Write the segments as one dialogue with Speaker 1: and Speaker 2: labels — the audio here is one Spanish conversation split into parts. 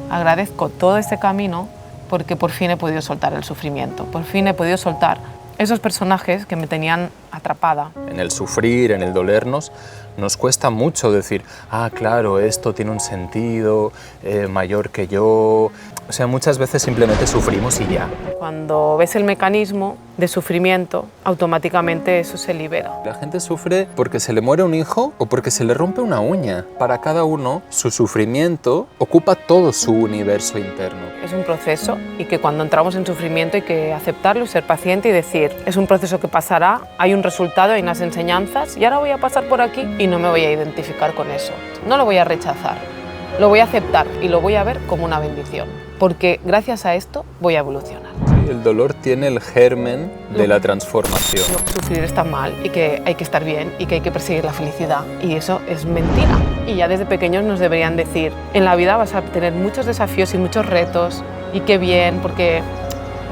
Speaker 1: agradezco todo este camino porque por fin he podido soltar el sufrimiento, por fin he podido soltar esos personajes que me tenían atrapada.
Speaker 2: En el sufrir, en el dolernos, nos cuesta mucho decir, ah, claro, esto tiene un sentido mayor que yo. O sea, muchas veces simplemente sufrimos y ya.
Speaker 1: Cuando ves el mecanismo de sufrimiento, automáticamente eso se libera.
Speaker 2: La gente sufre porque se le muere un hijo o porque se le rompe una uña. Para cada uno, su sufrimiento ocupa todo su universo interno.
Speaker 1: Es un proceso y que cuando entramos en sufrimiento hay que aceptarlo y ser paciente y decir, es un proceso que pasará, hay un resultado, hay unas enseñanzas y ahora voy a pasar por aquí y no me voy a identificar con eso. No lo voy a rechazar, lo voy a aceptar y lo voy a ver como una bendición, porque gracias a esto voy a evolucionar.
Speaker 2: Sí, el dolor tiene el germen de la transformación.
Speaker 1: Sufrir está mal y que hay que estar bien y que hay que perseguir la felicidad y eso es mentira. Y ya desde pequeños nos deberían decir, en la vida vas a tener muchos desafíos y muchos retos y qué bien, porque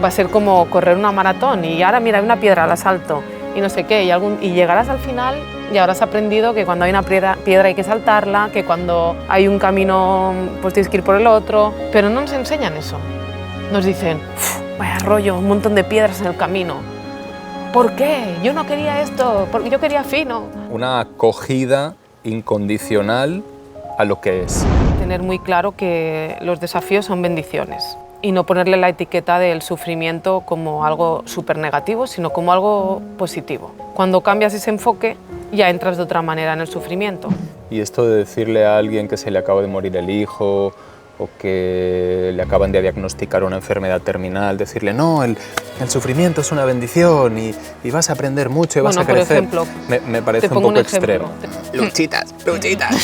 Speaker 1: va a ser como correr una maratón y ahora mira, hay una piedra, la salto y no sé qué, y llegarás al final y habrás aprendido que cuando hay una piedra hay que saltarla, que cuando hay un camino pues tienes que ir por el otro, pero no nos enseñan eso. Nos dicen, vaya rollo, un montón de piedras en el camino. ¿Por qué? Yo no quería esto, porque yo quería fino.
Speaker 2: Una acogida incondicional a lo que es.
Speaker 1: Tener muy claro que los desafíos son bendiciones y no ponerle la etiqueta del sufrimiento como algo súper negativo, sino como algo positivo. Cuando cambias ese enfoque, ya entras de otra manera en el sufrimiento.
Speaker 2: Y esto de decirle a alguien que se le acaba de morir el hijo o que le acaban de diagnosticar una enfermedad terminal, decirle, no, el sufrimiento es una bendición y vas a aprender mucho y vas a crecer.
Speaker 1: Por ejemplo,
Speaker 2: me parece un poco extremo.
Speaker 3: Luchitas, luchitas.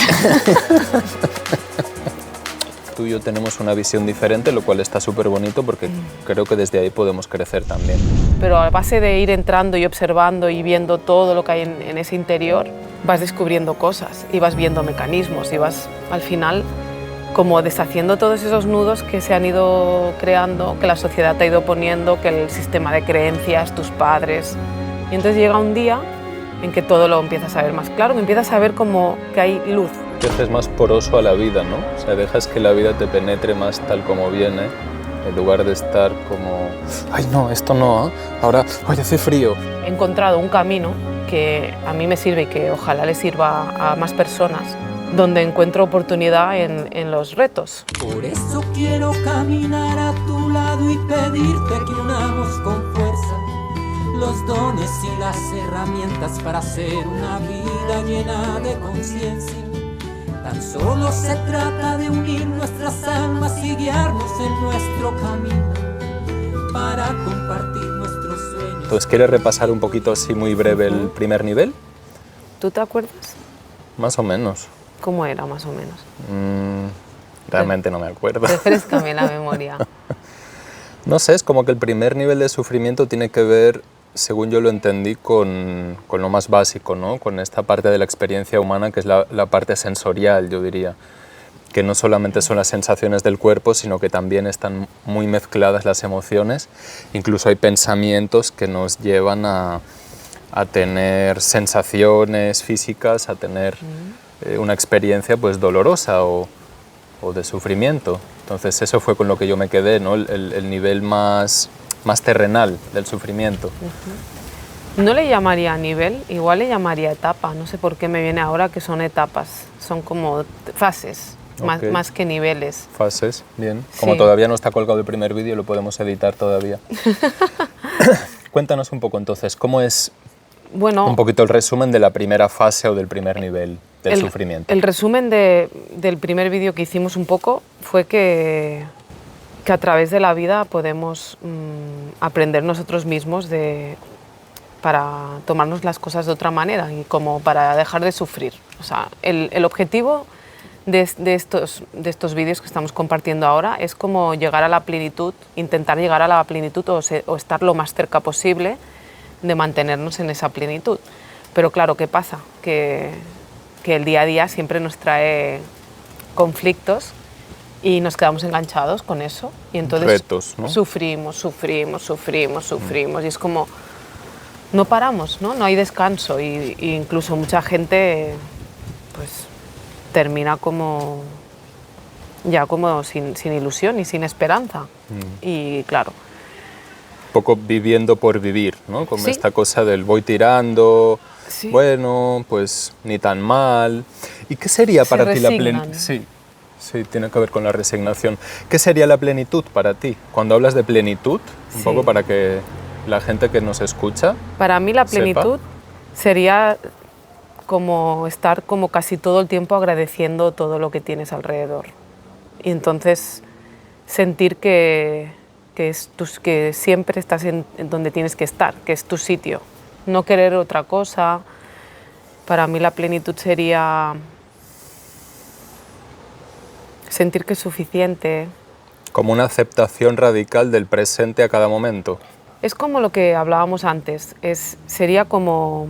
Speaker 2: Tú y yo tenemos una visión diferente, lo cual está súper bonito porque creo que desde ahí podemos crecer también.
Speaker 1: Pero a base de ir entrando y observando y viendo todo lo que hay en ese interior, vas descubriendo cosas y vas viendo mecanismos y vas al final como deshaciendo todos esos nudos que se han ido creando, que la sociedad te ha ido poniendo, que el sistema de creencias, tus padres. Y entonces llega un día en que todo lo empiezas a ver más claro, que empiezas a ver como que hay luz.
Speaker 2: Te haces más poroso a la vida, ¿no? O sea, dejas que la vida te penetre más tal como viene, en lugar de estar como, ay no, esto no, ¿eh? Ahora, ay, hace frío.
Speaker 1: He encontrado un camino que a mí me sirve y que ojalá le sirva a más personas, donde encuentro oportunidad en los retos.
Speaker 4: Por eso quiero caminar a tu lado y pedirte que unamos con fuerza los dones y las herramientas para hacer una vida llena de conciencia. Tan solo se trata de unir nuestras almas y guiarnos en nuestro camino para compartir nuestros sueños.
Speaker 2: Entonces, ¿quieres repasar un poquito así muy breve el primer nivel?
Speaker 1: ¿Tú te acuerdas?
Speaker 2: Más o menos.
Speaker 1: ¿Cómo era más o menos?
Speaker 2: Realmente no me acuerdo.
Speaker 1: Refréscame la memoria.
Speaker 2: No sé, es como que el primer nivel de sufrimiento tiene que ver, según yo lo entendí, con lo más básico, ¿no? Con esta parte de la experiencia humana que es la parte sensorial, yo diría. Que no solamente son las sensaciones del cuerpo, sino que también están muy mezcladas las emociones. Incluso hay pensamientos que nos llevan a tener sensaciones físicas, a tener una experiencia pues dolorosa o de sufrimiento. Entonces eso fue con lo que yo me quedé, ¿no? El nivel más terrenal del sufrimiento.
Speaker 1: No le llamaría nivel, igual le llamaría etapa. No sé por qué me viene ahora que son etapas, son como fases,
Speaker 2: Okay.
Speaker 1: más que niveles.
Speaker 2: Fases, bien. Como
Speaker 1: Sí.
Speaker 2: todavía no está colgado el primer vídeo, lo podemos editar todavía. Cuéntanos un poco entonces, ¿cómo es
Speaker 1: Bueno,
Speaker 2: un poquito el resumen de la primera fase o del primer nivel del sufrimiento?
Speaker 1: El resumen del primer vídeo que hicimos un poco fue que a través de la vida podemos aprender nosotros mismos para tomarnos las cosas de otra manera y como para dejar de sufrir. O sea, el objetivo de estos vídeos que estamos compartiendo ahora es como llegar a la plenitud, intentar llegar a la plenitud o estar lo más cerca posible de mantenernos en esa plenitud. Pero claro, ¿qué pasa? Que el día a día siempre nos trae conflictos y nos quedamos enganchados con eso y entonces
Speaker 2: Retos, ¿no?
Speaker 1: sufrimos y es como no paramos, ¿no? No hay descanso y incluso mucha gente pues termina como ya como sin ilusión y sin esperanza. Y claro.
Speaker 2: Un poco viviendo por vivir, ¿no? Como
Speaker 1: Sí.
Speaker 2: esta cosa del voy tirando,
Speaker 1: Sí.
Speaker 2: bueno, pues ni tan mal. ¿Y qué sería
Speaker 1: Se
Speaker 2: para ti la
Speaker 1: resignan.
Speaker 2: plenitud? Sí, sí, tiene que ver con la resignación. ¿Qué sería la plenitud para ti? Cuando hablas de plenitud, un
Speaker 1: Sí.
Speaker 2: poco para que la gente que nos escucha...
Speaker 1: Para mí la
Speaker 2: Sepa.
Speaker 1: plenitud sería como estar como casi todo el tiempo agradeciendo todo lo que tienes alrededor. Y entonces sentir que siempre estás en donde tienes que estar, que es tu sitio. No querer otra cosa. Para mí la plenitud sería sentir que es suficiente.
Speaker 2: Como una aceptación radical del presente a cada momento.
Speaker 1: Es como lo que hablábamos antes, sería como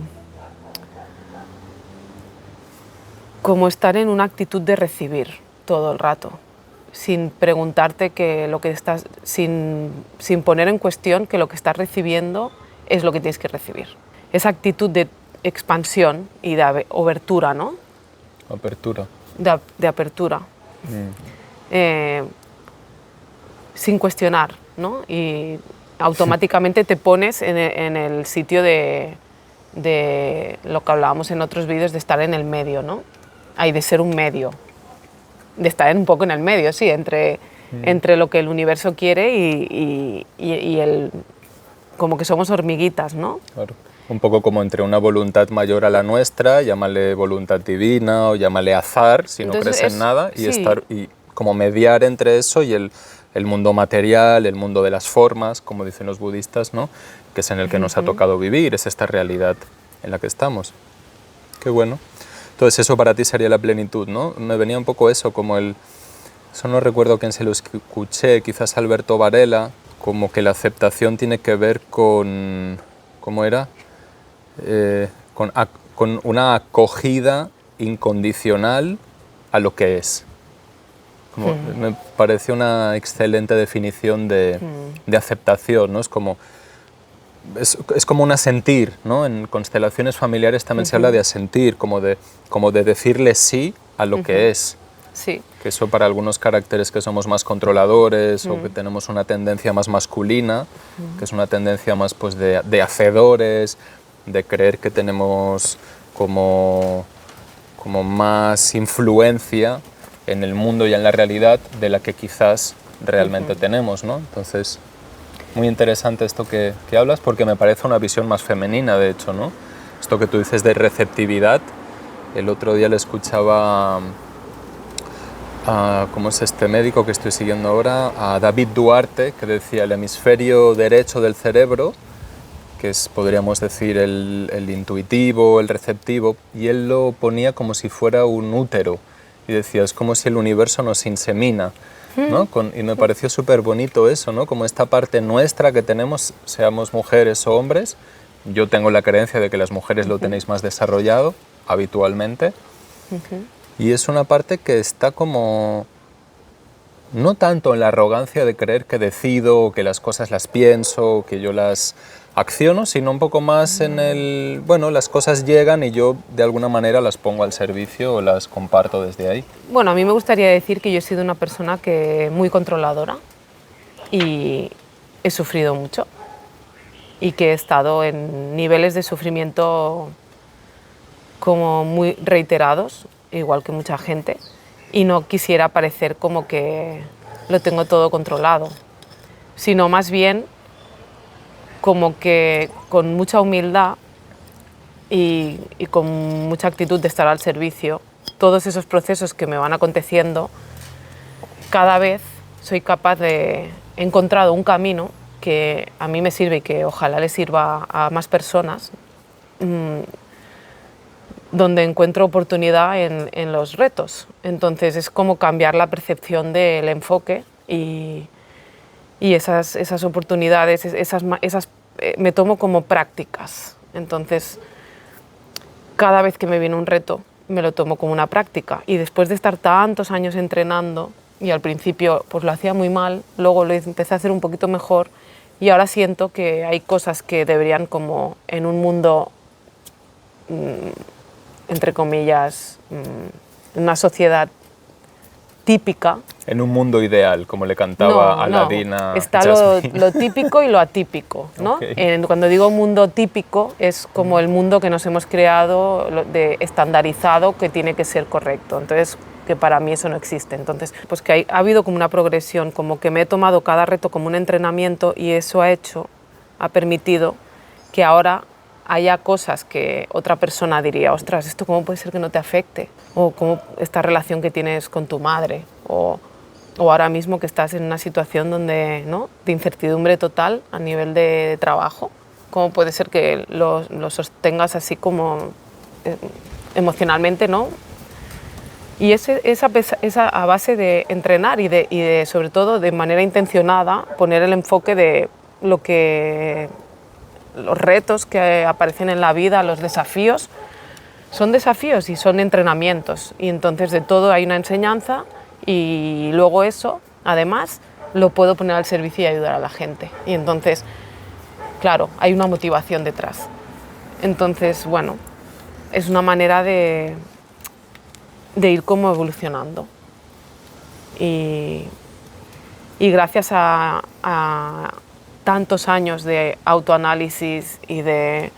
Speaker 1: estar en una actitud de recibir todo el rato, sin preguntarte que lo que estás, sin poner en cuestión que lo que estás recibiendo es lo que tienes que recibir. Esa actitud de expansión y de apertura, ¿no?
Speaker 2: Apertura.
Speaker 1: De apertura. Sin cuestionar, ¿no? Y automáticamente te pones en el sitio de lo que hablábamos en otros vídeos, de estar en el medio, ¿no? Hay de ser un medio, de estar un poco en el medio, sí, entre lo que el universo quiere y como que somos hormiguitas, ¿no?
Speaker 2: Claro. Un poco como entre una voluntad mayor a la nuestra, llámale voluntad divina o llámale azar, si no
Speaker 1: Entonces
Speaker 2: crees en nada, y
Speaker 1: sí.
Speaker 2: estar y como mediar entre eso y el mundo material, el mundo de las formas, como dicen los budistas, ¿no? Que es en el que nos ha tocado vivir, es esta realidad en la que estamos. Qué bueno. Entonces eso para ti sería la plenitud, ¿no? Me venía un poco eso, como eso no recuerdo quién se lo escuché, quizás Alberto Varela, como que la aceptación tiene que ver con, ¿cómo era? Con una acogida incondicional a lo que es. Me pareció una excelente definición de aceptación, ¿no? Es como un asentir, ¿no? En constelaciones familiares también se habla de asentir, como de decirle sí a lo que es.
Speaker 1: Sí.
Speaker 2: Que eso para algunos caracteres que somos más controladores o que tenemos una tendencia más masculina, que es una tendencia más pues, de hacedores, de creer que tenemos como más influencia en el mundo y en la realidad de la que quizás realmente tenemos, ¿no? Entonces, muy interesante esto que hablas porque me parece una visión más femenina, de hecho, ¿no? Esto que tú dices de receptividad, el otro día le escuchaba ¿cómo es este médico que estoy siguiendo ahora? A David Duarte, que decía el hemisferio derecho del cerebro, que es, podríamos decir, el intuitivo, el receptivo, y él lo ponía como si fuera un útero, y decía, es como si el universo nos insemina, ¿no? Y me pareció súper bonito eso, ¿no? Como esta parte nuestra que tenemos, seamos mujeres o hombres. Yo tengo la creencia de que las mujeres lo tenéis más desarrollado, habitualmente, y es una parte que está como, no tanto en la arrogancia de creer que decido, o que las cosas las pienso, o que yo las acciono, sino un poco más en el, bueno, las cosas llegan y yo de alguna manera las pongo al servicio o las comparto desde ahí.
Speaker 1: Bueno, a mí me gustaría decir que yo he sido una persona muy controladora y he sufrido mucho y que he estado en niveles de sufrimiento como muy reiterados, igual que mucha gente, y no quisiera parecer como que lo tengo todo controlado, sino más bien como que con mucha humildad y con mucha actitud de estar al servicio, todos esos procesos que me van aconteciendo, cada vez soy capaz de... He encontrado un camino que a mí me sirve y que ojalá le sirva a más personas, donde encuentro oportunidad en los retos. Entonces es como cambiar la percepción del enfoque y esas oportunidades, me tomo como prácticas. Entonces, cada vez que me viene un reto, me lo tomo como una práctica. Y después de estar tantos años entrenando, y al principio pues lo hacía muy mal, luego lo empecé a hacer un poquito mejor, y ahora siento que hay cosas que deberían, como en un mundo, entre comillas, en una sociedad típica.
Speaker 2: En un mundo ideal, como le cantaba Aladdin a
Speaker 1: está
Speaker 2: Jasmine.
Speaker 1: lo típico y lo atípico, ¿no?
Speaker 2: Okay.
Speaker 1: Cuando digo mundo típico es como el mundo que nos hemos creado de estandarizado que tiene que ser correcto. Entonces, que para mí eso no existe. Entonces, pues que ha habido como una progresión, como que me he tomado cada reto como un entrenamiento y eso ha permitido que ahora haya cosas que otra persona diría, ostras, ¿esto cómo puede ser que no te afecte? O cómo esta relación que tienes con tu madre, o ahora mismo que estás en una situación donde, ¿no?, de incertidumbre total a nivel de trabajo, ¿cómo puede ser que lo sostengas así como emocionalmente, ¿no? Y esa a base de entrenar y de, sobre todo, de manera intencionada, poner el enfoque de los retos que aparecen en la vida, los desafíos, son desafíos y son entrenamientos. Y entonces de todo hay una enseñanza y luego eso, además, lo puedo poner al servicio y ayudar a la gente. Y entonces, claro, hay una motivación detrás. Entonces, bueno, es una manera de ir como evolucionando. Y gracias a tantos años de autoanálisis y de,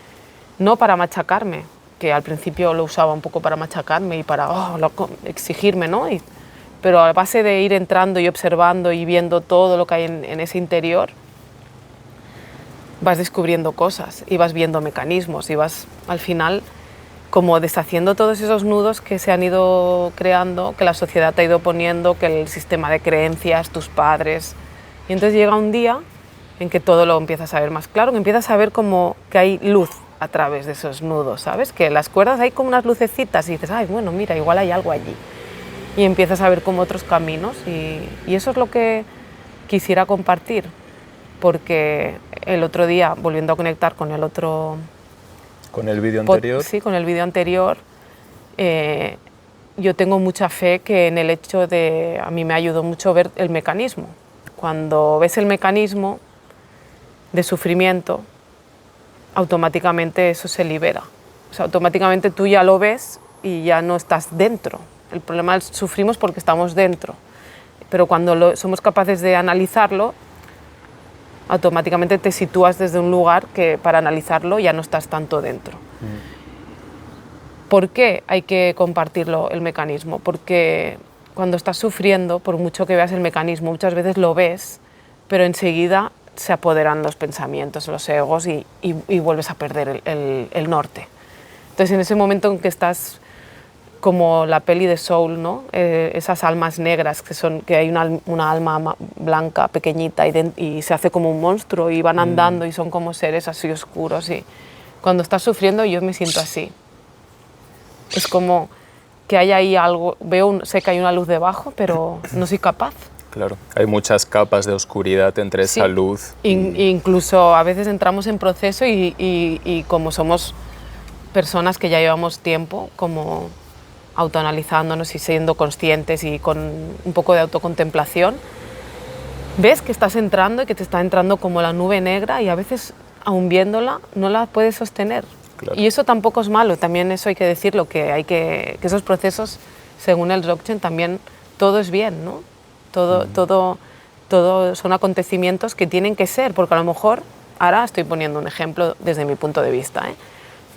Speaker 1: no para machacarme, que al principio lo usaba un poco para machacarme y para exigirme, ¿no? Pero a base de ir entrando y observando y viendo todo lo que hay en ese interior, vas descubriendo cosas y vas viendo mecanismos y vas al final como deshaciendo todos esos nudos que se han ido creando, que la sociedad te ha ido poniendo, que el sistema de creencias, tus padres. Y entonces llega un día en que todo lo empiezas a ver más claro, que empiezas a ver como que hay luz a través de esos nudos, ¿sabes? Que las cuerdas hay como unas lucecitas y dices, ay, bueno, mira, igual hay algo allí. Y empiezas a ver como otros caminos y eso es lo que quisiera compartir, porque el otro día, volviendo a conectar con el otro...
Speaker 2: ¿Con el vídeo anterior?
Speaker 1: Sí, con el vídeo anterior. Yo tengo mucha fe que en el hecho de... A mí me ayudó mucho ver el mecanismo. Cuando ves el mecanismo de sufrimiento, automáticamente eso se libera. O sea, automáticamente tú ya lo ves y ya no estás dentro. El problema es sufrimos porque estamos dentro. Pero cuando somos capaces de analizarlo, automáticamente te sitúas desde un lugar que para analizarlo ya no estás tanto dentro. ¿Por qué hay que compartirlo, el mecanismo? Porque cuando estás sufriendo, por mucho que veas el mecanismo, muchas veces lo ves, pero enseguida se apoderan los pensamientos, los egos y vuelves a perder el norte. Entonces, en ese momento en que estás como la peli de Soul, ¿no? Esas almas negras que hay una alma blanca pequeñita y se hace como un monstruo y van andando y son como seres así oscuros. Y cuando estás sufriendo yo me siento así. Es como que hay ahí algo, sé que hay una luz debajo, pero no soy capaz.
Speaker 2: Claro, hay muchas capas de oscuridad entre esa luz.
Speaker 1: Incluso a veces entramos en proceso y como somos personas que ya llevamos tiempo como autoanalizándonos y siendo conscientes y con un poco de autocontemplación, ves que estás entrando y que te está entrando como la nube negra y a veces, aun viéndola, no la puedes sostener. Claro. Y eso tampoco es malo, también eso hay que decirlo, que esos procesos, según el Dzogchen, también todo es bien, ¿no? Todo son acontecimientos que tienen que ser, porque a lo mejor, ahora estoy poniendo un ejemplo desde mi punto de vista,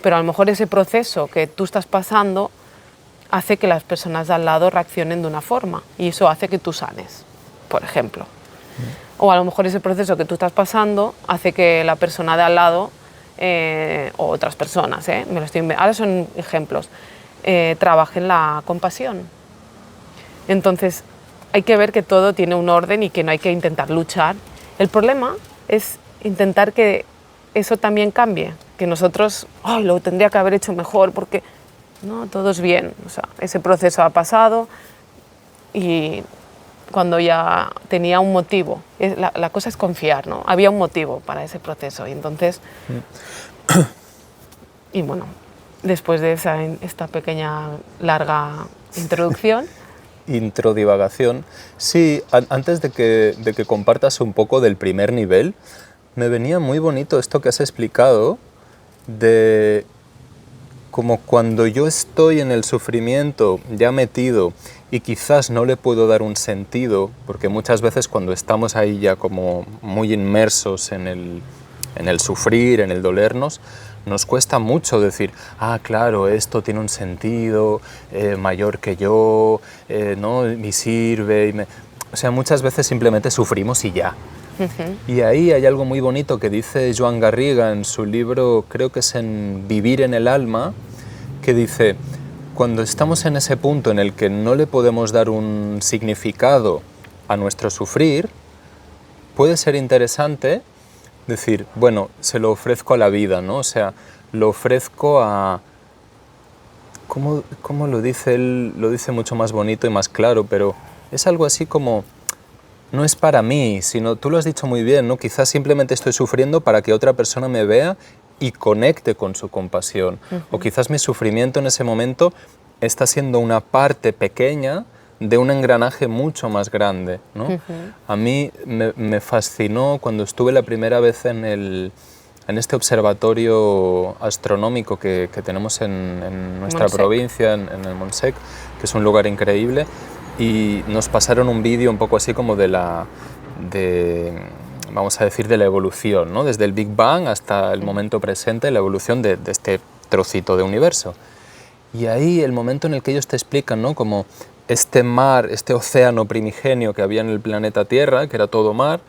Speaker 1: pero a lo mejor ese proceso que tú estás pasando hace que las personas de al lado reaccionen de una forma y eso hace que tú sanes, por ejemplo. O a lo mejor ese proceso que tú estás pasando hace que la persona de al lado, o otras personas, ahora son ejemplos, trabajen la compasión. Entonces, hay que ver que todo tiene un orden y que no hay que intentar luchar. El problema es intentar que eso también cambie, que nosotros lo tendría que haber hecho mejor porque no, todo es bien. O sea, ese proceso ha pasado y cuando ya tenía un motivo, la cosa es confiar, ¿no? Había un motivo para ese proceso y entonces, y bueno, después de esta pequeña larga introducción,
Speaker 2: introdivagación. Sí, antes de que compartas un poco del primer nivel, me venía muy bonito esto que has explicado de como cuando yo estoy en el sufrimiento ya metido y quizás no le puedo dar un sentido, porque muchas veces cuando estamos ahí ya como muy inmersos en el sufrir, en el dolernos, nos cuesta mucho decir, ah, claro, esto tiene un sentido mayor que yo, ¿no? Y sirve. O sea, muchas veces simplemente sufrimos y ya. Y ahí hay algo muy bonito que dice Joan Garriga en su libro, creo que es en Vivir en el alma, que dice, cuando estamos en ese punto en el que no le podemos dar un significado a nuestro sufrir, puede ser interesante decir, bueno, se lo ofrezco a la vida, ¿no? O sea, lo ofrezco a... ¿Cómo lo dice él? Lo dice mucho más bonito y más claro, pero es algo así como... No es para mí, sino, tú lo has dicho muy bien, ¿no? Quizás simplemente estoy sufriendo para que otra persona me vea y conecte con su compasión. O quizás mi sufrimiento en ese momento está siendo una parte pequeña de un engranaje mucho más grande, ¿no? A mí me fascinó cuando estuve la primera vez en este observatorio astronómico que tenemos en nuestra
Speaker 1: Montsec.
Speaker 2: provincia, en el Montsec, que es un lugar increíble, y nos pasaron un vídeo un poco así como vamos a decir, de la evolución, ¿no? Desde el Big Bang hasta el momento presente, la evolución de este trocito de universo. Y ahí el momento en el que ellos te explican, ¿no? Como este mar, este océano primigenio que había en el planeta Tierra, que era todo mar,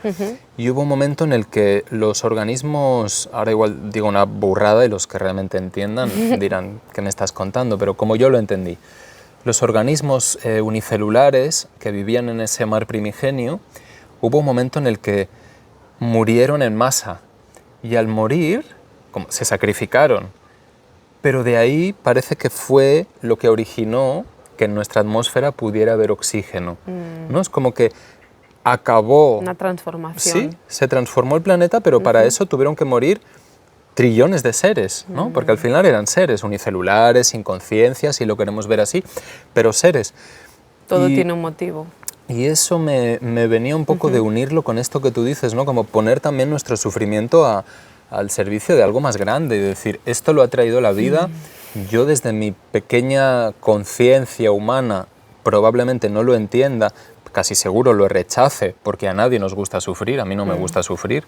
Speaker 2: y hubo un momento en el que los organismos, ahora igual digo una burrada y los que realmente entiendan dirán, ¿qué me estás contando? Pero como yo lo entendí, los organismos unicelulares que vivían en ese mar primigenio, hubo un momento en el que murieron en masa, y al morir se sacrificaron, pero de ahí parece que fue lo que originó que en nuestra atmósfera pudiera haber oxígeno, ¿no? Es como que acabó...
Speaker 1: Una transformación.
Speaker 2: Sí, se transformó el planeta, pero para eso tuvieron que morir trillones de seres, ¿no? Porque al final eran seres unicelulares, sin conciencia, si lo queremos ver así, pero seres.
Speaker 1: Todo tiene un motivo.
Speaker 2: Y eso me venía un poco de unirlo con esto que tú dices, ¿no? Como poner también nuestro sufrimiento al servicio de algo más grande y decir, esto lo ha traído la vida, yo desde mi pequeña conciencia humana probablemente no lo entienda, casi seguro lo rechace, porque a nadie nos gusta sufrir, a mí no me gusta sufrir.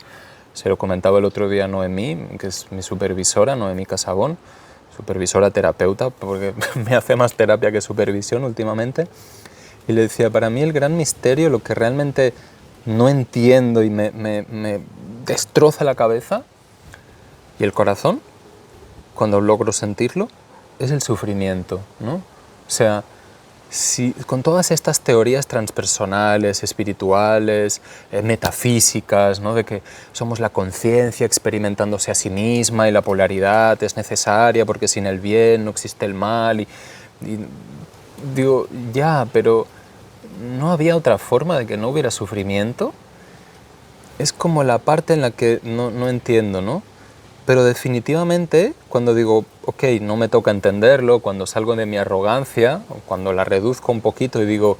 Speaker 2: Se lo comentaba el otro día a Noemí, que es mi supervisora, Noemí Casabón, supervisora terapeuta, porque me hace más terapia que supervisión últimamente. Y le decía, para mí el gran misterio, lo que realmente no entiendo y me destroza la cabeza y el corazón, cuando logro sentirlo, es el sufrimiento, ¿no? O sea, si, con todas estas teorías transpersonales, espirituales, metafísicas, ¿no? De que somos la conciencia experimentándose a sí misma y la polaridad es necesaria porque sin el bien no existe el mal, y digo, ya, pero ¿no había otra forma de que no hubiera sufrimiento? Es como la parte en la que no entiendo, ¿no? Pero definitivamente, cuando digo, ok, no me toca entenderlo, cuando salgo de mi arrogancia, o cuando la reduzco un poquito y digo,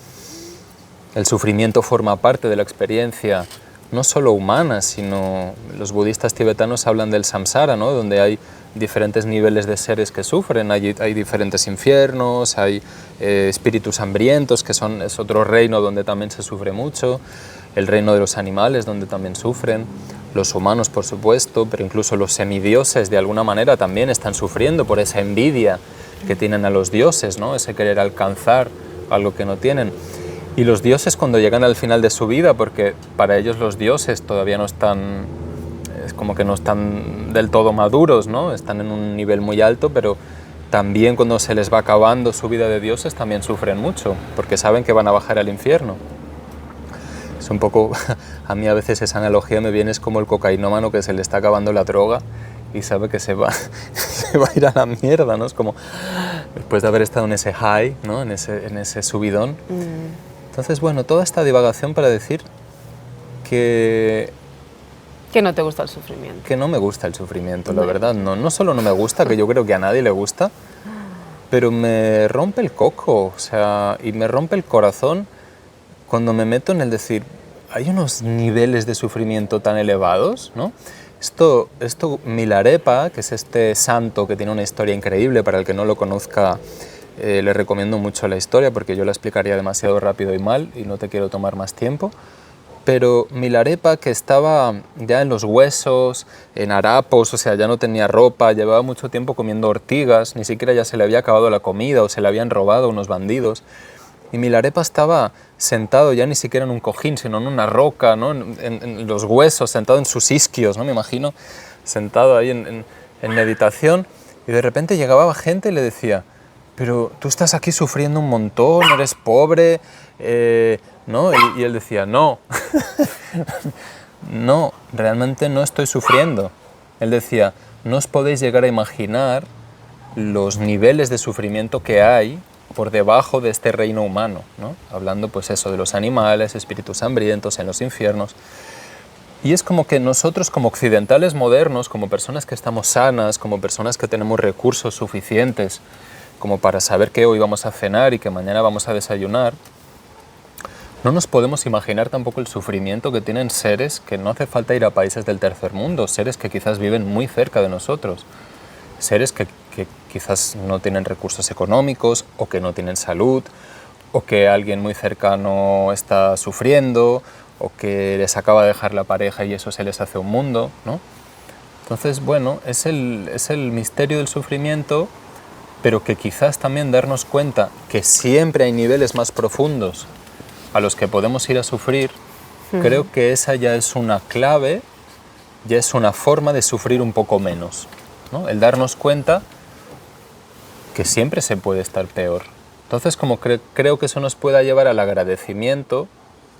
Speaker 2: el sufrimiento forma parte de la experiencia, no solo humana, sino los budistas tibetanos hablan del samsara, ¿no? Donde hay diferentes niveles de seres que sufren, hay diferentes infiernos, hay espíritus hambrientos, que es otro reino donde también se sufre mucho, el reino de los animales, donde también sufren, los humanos, por supuesto, pero incluso los semidioses de alguna manera también están sufriendo por esa envidia que tienen a los dioses, ¿no? Ese querer alcanzar algo que no tienen. Y los dioses cuando llegan al final de su vida, porque para ellos los dioses todavía no están, es como que no están del todo maduros, ¿no? Están en un nivel muy alto, pero también cuando se les va acabando su vida de dioses también sufren mucho, porque saben que van a bajar al infierno. Es un poco, a mí a veces esa analogía me viene, es como el cocainómano que se le está acabando la droga y sabe que se va a ir a la mierda, ¿no? Es como después de haber estado en ese high, ¿no? En ese subidón. Entonces, bueno, toda esta divagación para decir que
Speaker 1: no te gusta el sufrimiento.
Speaker 2: Que no me gusta el sufrimiento, la verdad. No solo no me gusta, que yo creo que a nadie le gusta, pero me rompe el coco, o sea, y me rompe el corazón cuando me meto en el decir, hay unos niveles de sufrimiento tan elevados, ¿no? Esto Milarepa, que es este santo que tiene una historia increíble, para el que no lo conozca, Le recomiendo mucho la historia porque yo la explicaría demasiado rápido y mal y no te quiero tomar más tiempo. Pero Milarepa, que estaba ya en los huesos, en harapos, o sea, ya no tenía ropa, llevaba mucho tiempo comiendo ortigas, ni siquiera ya se le había acabado la comida o se le habían robado unos bandidos. Y Milarepa estaba sentado ya ni siquiera en un cojín, sino en una roca, ¿no? en los huesos, sentado en sus isquios, ¿no? Me imagino, sentado ahí en meditación, y de repente llegaba gente y le decía, pero tú estás aquí sufriendo un montón, eres pobre, ¿no? Y él decía, no, no, realmente no estoy sufriendo. Él decía, no os podéis llegar a imaginar los niveles de sufrimiento que hay por debajo de este reino humano, ¿no? Hablando pues eso de los animales, espíritus hambrientos en los infiernos. Y es como que nosotros como occidentales modernos, como personas que estamos sanas, como personas que tenemos recursos suficientes como para saber que hoy vamos a cenar y que mañana vamos a desayunar, no nos podemos imaginar tampoco el sufrimiento que tienen seres que no hace falta ir a países del tercer mundo, seres que quizás viven muy cerca de nosotros, seres que quizás no tienen recursos económicos o que no tienen salud o que alguien muy cercano está sufriendo o que les acaba de dejar la pareja y eso se les hace un mundo, ¿no? Entonces, bueno, es el misterio del sufrimiento, pero que quizás también darnos cuenta que siempre hay niveles más profundos a los que podemos ir a sufrir, creo que esa ya es una clave, ya es una forma de sufrir un poco menos, ¿no? El darnos cuenta que siempre se puede estar peor. Entonces, como creo que eso nos pueda llevar al agradecimiento,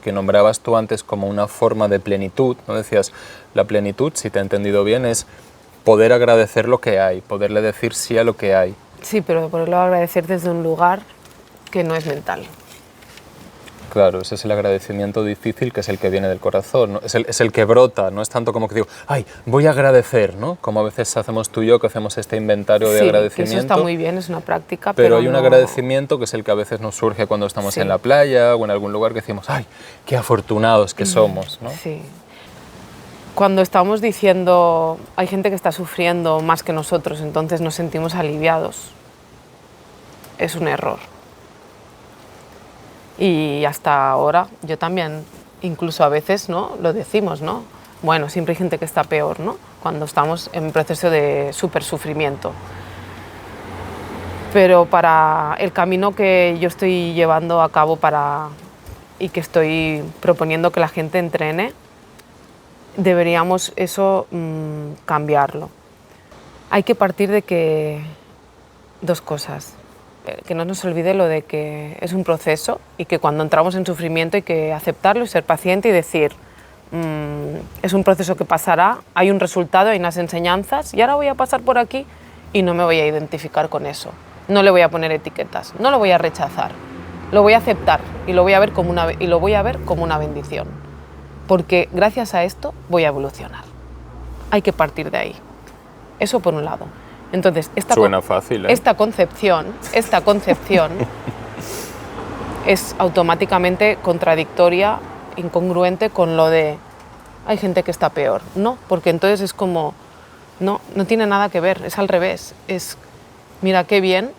Speaker 2: que nombrabas tú antes como una forma de plenitud, ¿no? Decías, la plenitud, si te he entendido bien, es poder agradecer lo que hay, poderle decir sí a lo que hay.
Speaker 1: Sí, pero poderlo agradecer desde un lugar que no es mental.
Speaker 2: Claro, ese es el agradecimiento difícil, que es el que viene del corazón, ¿no? Es el que brota, no es tanto como que digo, ay, voy a agradecer, ¿no? Como a veces hacemos tú y yo, que hacemos este inventario de agradecimiento.
Speaker 1: Eso está muy bien, es una práctica,
Speaker 2: pero hay un agradecimiento que es el que a veces nos surge cuando estamos en la playa o en algún lugar que decimos, ay, qué afortunados que somos, ¿no?
Speaker 1: Sí. Cuando estamos diciendo, hay gente que está sufriendo más que nosotros, entonces nos sentimos aliviados, es un error. Y hasta ahora, yo también, incluso a veces, ¿no? Lo decimos, ¿no? Bueno, siempre hay gente que está peor, ¿no? Cuando estamos en un proceso de súper sufrimiento. Pero para el camino que yo estoy llevando a cabo y que estoy proponiendo que la gente entrene, deberíamos eso cambiarlo. Hay que partir de que dos cosas. Que no nos olvide lo de que es un proceso y que cuando entramos en sufrimiento hay que aceptarlo y ser paciente y decir, es un proceso que pasará, hay un resultado, hay unas enseñanzas y ahora voy a pasar por aquí y no me voy a identificar con eso. No le voy a poner etiquetas, no lo voy a rechazar, lo voy a aceptar y lo voy a ver como una bendición. Porque gracias a esto voy a evolucionar. Hay que partir de ahí. Eso por un lado. Entonces,
Speaker 2: suena fácil, ¿eh?
Speaker 1: Esta concepción es automáticamente contradictoria, incongruente con lo de hay gente que está peor. No, porque entonces es como, no tiene nada que ver, es al revés. Es, mira qué bien,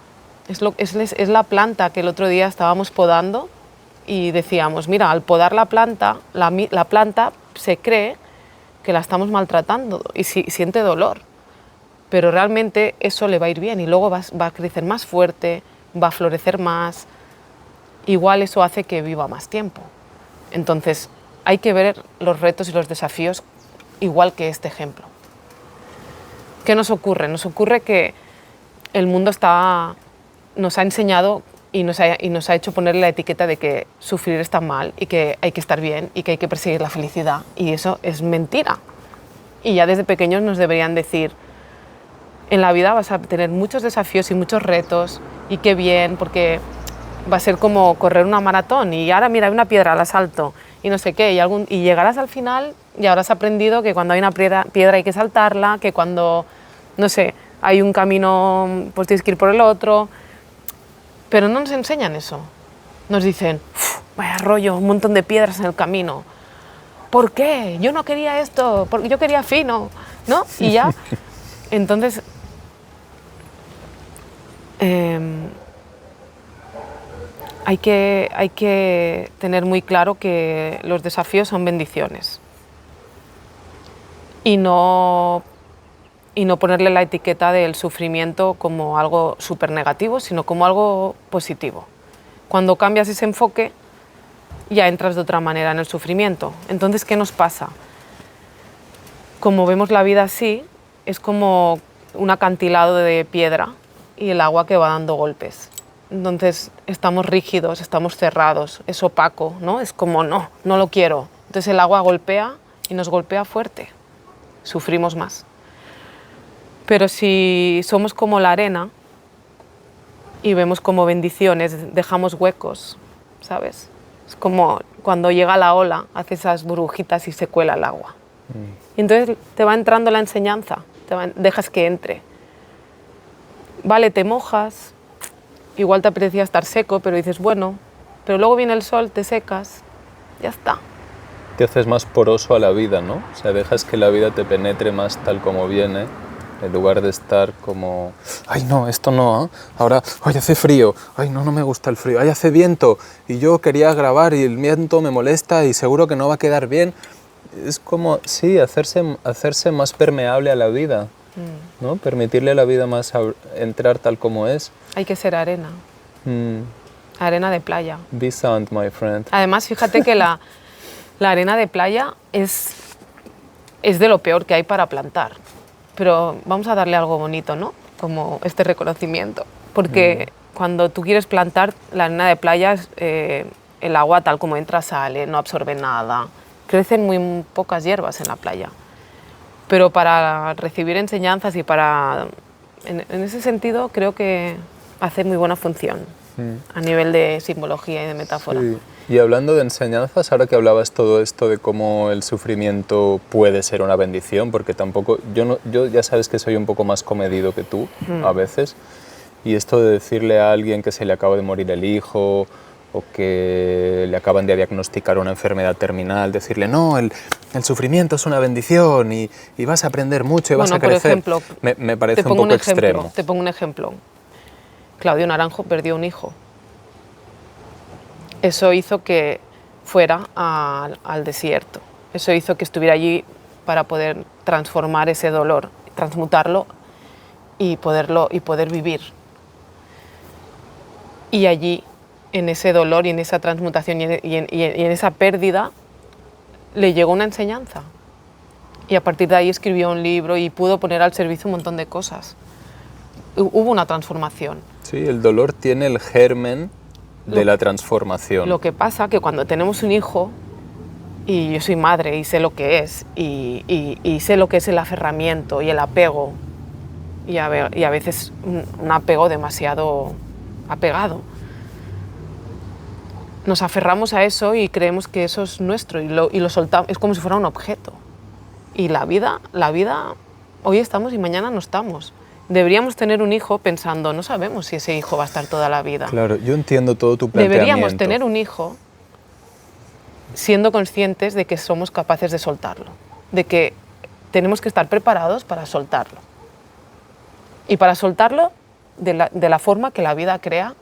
Speaker 1: es la planta que el otro día estábamos podando y decíamos, mira, al podar la planta se cree que la estamos maltratando y siente dolor. Pero realmente eso le va a ir bien y luego va a crecer más fuerte, va a florecer más. Igual eso hace que viva más tiempo. Entonces hay que ver los retos y los desafíos igual que este ejemplo. ¿Qué nos ocurre? Nos ocurre que el mundo nos ha enseñado y nos ha hecho ponerle la etiqueta de que sufrir está mal y que hay que estar bien y que hay que perseguir la felicidad. Y eso es mentira. Y ya desde pequeños nos deberían decir, en la vida vas a tener muchos desafíos y muchos retos y qué bien, porque va a ser como correr una maratón y ahora mira, hay una piedra, la salto y no sé qué, y llegarás al final y habrás aprendido que cuando hay una piedra hay que saltarla, que cuando, no sé, hay un camino, pues tienes que ir por el otro, pero no nos enseñan eso. Nos dicen, vaya rollo, un montón de piedras en el camino. ¿Por qué? Yo no quería esto, porque yo quería fino, ¿no? Y ya, entonces, hay que tener muy claro que los desafíos son bendiciones y no ponerle la etiqueta del sufrimiento como algo súper negativo, sino como algo positivo. Cuando cambias ese enfoque, ya entras de otra manera en el sufrimiento. Entonces, ¿qué nos pasa? Como vemos la vida así, es como un acantilado de piedra y el agua que va dando golpes. Entonces, estamos rígidos, estamos cerrados, es opaco, ¿no? Es como, no lo quiero. Entonces, el agua golpea y nos golpea fuerte. Sufrimos más. Pero si somos como la arena y vemos como bendiciones, dejamos huecos, ¿sabes? Es como cuando llega la ola, hace esas burbujitas y se cuela el agua. Y entonces te va entrando la enseñanza, dejas que entre. Vale, te mojas, igual te apetecía estar seco, pero dices, bueno, pero luego viene el sol, te secas, ya está.
Speaker 2: Te haces más poroso a la vida, ¿no? O sea, dejas que la vida te penetre más tal como viene, en lugar de estar como, ay no, esto no, ¿eh? Ahora, ay, hace frío, ay no me gusta el frío, ay, hace viento, y yo quería grabar y el viento me molesta y seguro que no va a quedar bien. Es como, sí, hacerse más permeable a la vida, ¿no? Permitirle a la vida más entrar tal como es.
Speaker 1: Hay que ser arena, arena de playa.
Speaker 2: Be sound, my friend.
Speaker 1: Además, fíjate que la arena de playa es de lo peor que hay para plantar. Pero vamos a darle algo bonito, ¿no? Como este reconocimiento. Porque cuando tú quieres plantar, la arena de playa, el agua tal como entra sale, no absorbe nada. Crecen muy pocas hierbas en la playa. Pero para recibir enseñanzas y en ese sentido, creo que hace muy buena función a nivel de simbología y de metáfora.
Speaker 2: Sí. Y hablando de enseñanzas, ahora que hablabas todo esto de cómo el sufrimiento puede ser una bendición, porque tampoco, yo ya sabes que soy un poco más comedido que tú a veces, y esto de decirle a alguien que se le acaba de morir el hijo o que le acaban de diagnosticar una enfermedad terminal, decirle, no, el sufrimiento es una bendición y vas a aprender mucho y vas a crecer.
Speaker 1: Por ejemplo,
Speaker 2: me parece un poco extremo.
Speaker 1: Te pongo un ejemplo. Claudio Naranjo perdió un hijo. Eso hizo que fuera al desierto. Eso hizo que estuviera allí para poder transformar ese dolor, transmutarlo y poder vivir. Y allí, en ese dolor y en esa transmutación y en esa pérdida, le llegó una enseñanza. Y a partir de ahí escribió un libro y pudo poner al servicio un montón de cosas. Hubo una transformación.
Speaker 2: Sí, el dolor tiene el germen de la transformación.
Speaker 1: Lo que pasa que cuando tenemos un hijo, y yo soy madre y sé lo que es, y sé lo que es el aferramiento y el apego, y a veces un apego demasiado apegado. Nos aferramos a eso y creemos que eso es nuestro y lo soltamos, es como si fuera un objeto. Y la vida, hoy estamos y mañana no estamos. Deberíamos tener un hijo pensando, no sabemos si ese hijo va a estar toda la vida.
Speaker 2: Claro, yo entiendo todo tu planteamiento.
Speaker 1: Deberíamos tener un hijo siendo conscientes de que somos capaces de soltarlo, de que tenemos que estar preparados para soltarlo. Y para soltarlo de la forma que la vida crea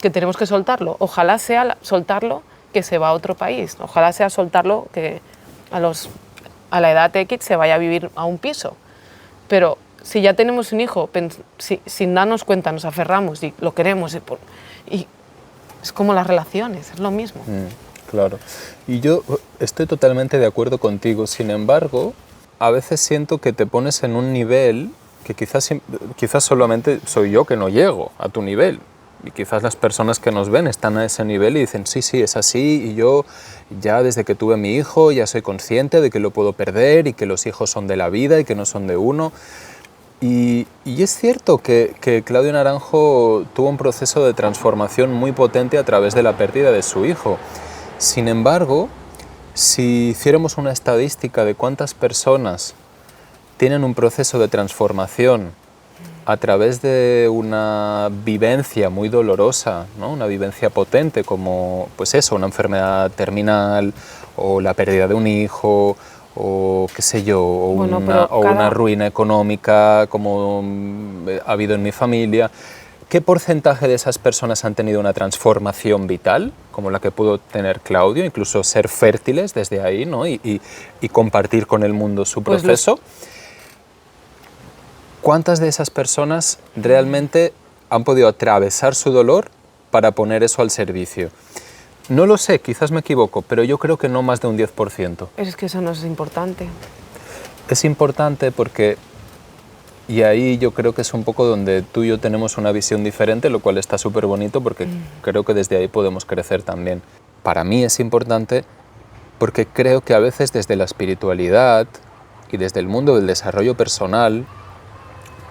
Speaker 1: que tenemos que soltarlo. Ojalá sea soltarlo que se va a otro país, ojalá sea soltarlo que a la edad X se vaya a vivir a un piso. Pero si ya tenemos un hijo, sin darnos cuenta nos aferramos y lo queremos, y es como las relaciones, es lo mismo.
Speaker 2: Claro, y yo estoy totalmente de acuerdo contigo, sin embargo, a veces siento que te pones en un nivel que quizás solamente soy yo que no llego a tu nivel, y quizás las personas que nos ven están a ese nivel y dicen, sí, es así, y yo ya desde que tuve mi hijo ya soy consciente de que lo puedo perder y que los hijos son de la vida y que no son de uno. Y es cierto que Claudio Naranjo tuvo un proceso de transformación muy potente a través de la pérdida de su hijo. Sin embargo, si hiciéramos una estadística de cuántas personas tienen un proceso de transformación a través de una vivencia muy dolorosa, ¿no? Una vivencia potente como, pues eso, una enfermedad terminal o la pérdida de un hijo o qué sé yo, una ruina económica como ha habido en mi familia, ¿Qué porcentaje de esas personas han tenido una transformación vital, como la que pudo tener Claudio, incluso ser fértiles desde ahí, ¿no? y compartir con el mundo su
Speaker 1: Pues
Speaker 2: proceso? ¿Cuántas de esas personas realmente han podido atravesar su dolor para poner eso al servicio? No lo sé, quizás me equivoco, pero yo creo que no más de un 10%.
Speaker 1: Es que eso no es importante.
Speaker 2: Es importante porque, y ahí yo creo que es un poco donde tú y yo tenemos una visión diferente, lo cual está súper bonito porque creo que desde ahí podemos crecer también. Para mí es importante porque creo que a veces desde la espiritualidad y desde el mundo del desarrollo personal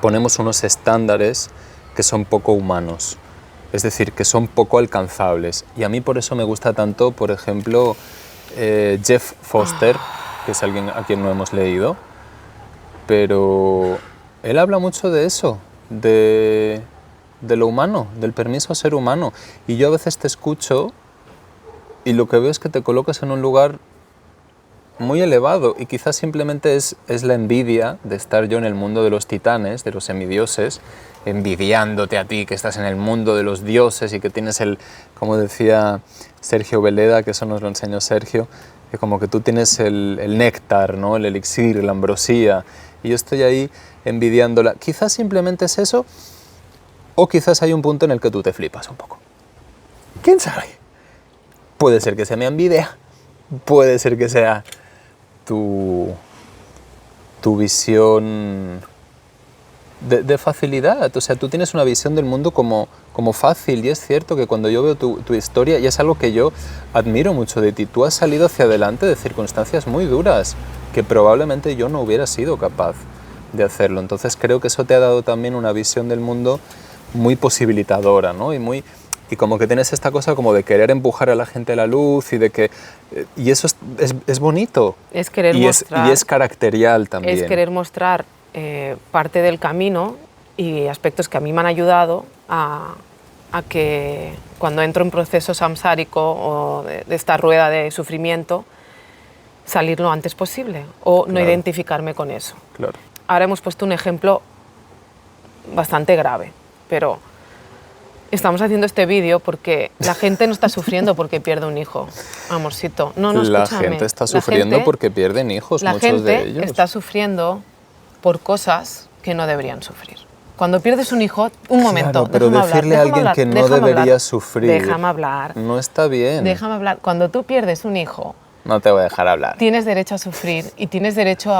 Speaker 2: ponemos unos estándares que son poco humanos, es decir, que son poco alcanzables. Y a mí por eso me gusta tanto, por ejemplo, Jeff Foster, que es alguien a quien no hemos leído, pero él habla mucho de eso, de lo humano, del permiso a ser humano. Y yo a veces te escucho y lo que veo es que te colocas en un lugar muy elevado y quizás simplemente es la envidia de estar yo en el mundo de los titanes, de los semidioses, envidiándote a ti que estás en el mundo de los dioses y que tienes como decía Sergio Veleda, que eso nos lo enseñó Sergio, que como que tú tienes el néctar, ¿no? El elixir, la ambrosía, y yo estoy ahí envidiándola. Quizás simplemente es eso, o quizás hay un punto en el que tú te flipas un poco. ¿Quién sabe? Puede ser que sea mi envidia, puede ser que sea tu visión de facilidad. O sea, tú tienes una visión del mundo como fácil, y es cierto que cuando yo veo tu historia, y es algo que yo admiro mucho de ti, tú has salido hacia adelante de circunstancias muy duras que probablemente yo no hubiera sido capaz de hacerlo. Entonces creo que eso te ha dado también una visión del mundo muy posibilitadora, ¿no? Y como que tienes esta cosa como de querer empujar a la gente a la luz y de que... Y eso es bonito.
Speaker 1: Es querer mostrar.
Speaker 2: Y es caracterial también.
Speaker 1: Es querer mostrar parte del camino y aspectos que a mí me han ayudado a que cuando entro en proceso samsárico o de esta rueda de sufrimiento, salir lo antes posible o no identificarme con eso.
Speaker 2: Claro.
Speaker 1: Ahora hemos puesto un ejemplo bastante grave, pero estamos haciendo este vídeo porque la gente no está sufriendo porque pierde un hijo, amorcito. No,
Speaker 2: la
Speaker 1: escúchame.
Speaker 2: gente está sufriendo porque pierden hijos, muchos de ellos.
Speaker 1: La gente está sufriendo por cosas que no deberían sufrir. Cuando pierdes un hijo, un momento,
Speaker 2: claro, pero decirle a alguien que no debería sufrir,
Speaker 1: déjame hablar.
Speaker 2: No está bien.
Speaker 1: Déjame hablar. Cuando tú pierdes un hijo,
Speaker 2: no te voy a dejar hablar.
Speaker 1: Tienes derecho a sufrir y tienes derecho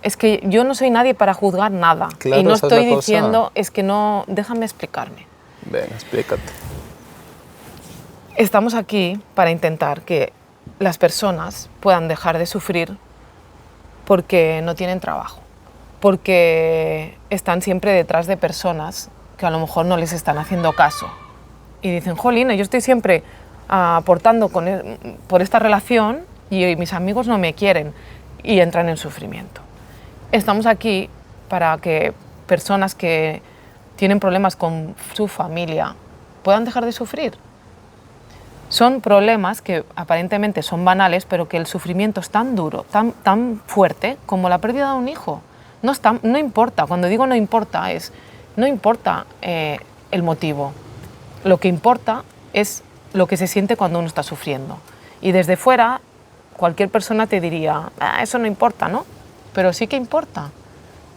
Speaker 1: es que yo no soy nadie para juzgar nada.
Speaker 2: Claro,
Speaker 1: y no
Speaker 2: esa es
Speaker 1: estoy
Speaker 2: la cosa.
Speaker 1: diciendo, es que no, déjame explicarme.
Speaker 2: Venga, explícate.
Speaker 1: Estamos aquí para intentar que las personas puedan dejar de sufrir porque no tienen trabajo, porque están siempre detrás de personas que a lo mejor no les están haciendo caso. Y dicen, jolín, yo estoy siempre aportando por esta relación y mis amigos no me quieren, y entran en sufrimiento. Estamos aquí para que personas que tienen problemas con su familia puedan dejar de sufrir. Son problemas que aparentemente son banales, pero que el sufrimiento es tan duro, tan fuerte como la pérdida de un hijo. No importa, cuando digo no importa, no importa el motivo. Lo que importa es lo que se siente cuando uno está sufriendo. Y desde fuera, cualquier persona te diría, eso no importa, ¿no? Pero sí que importa.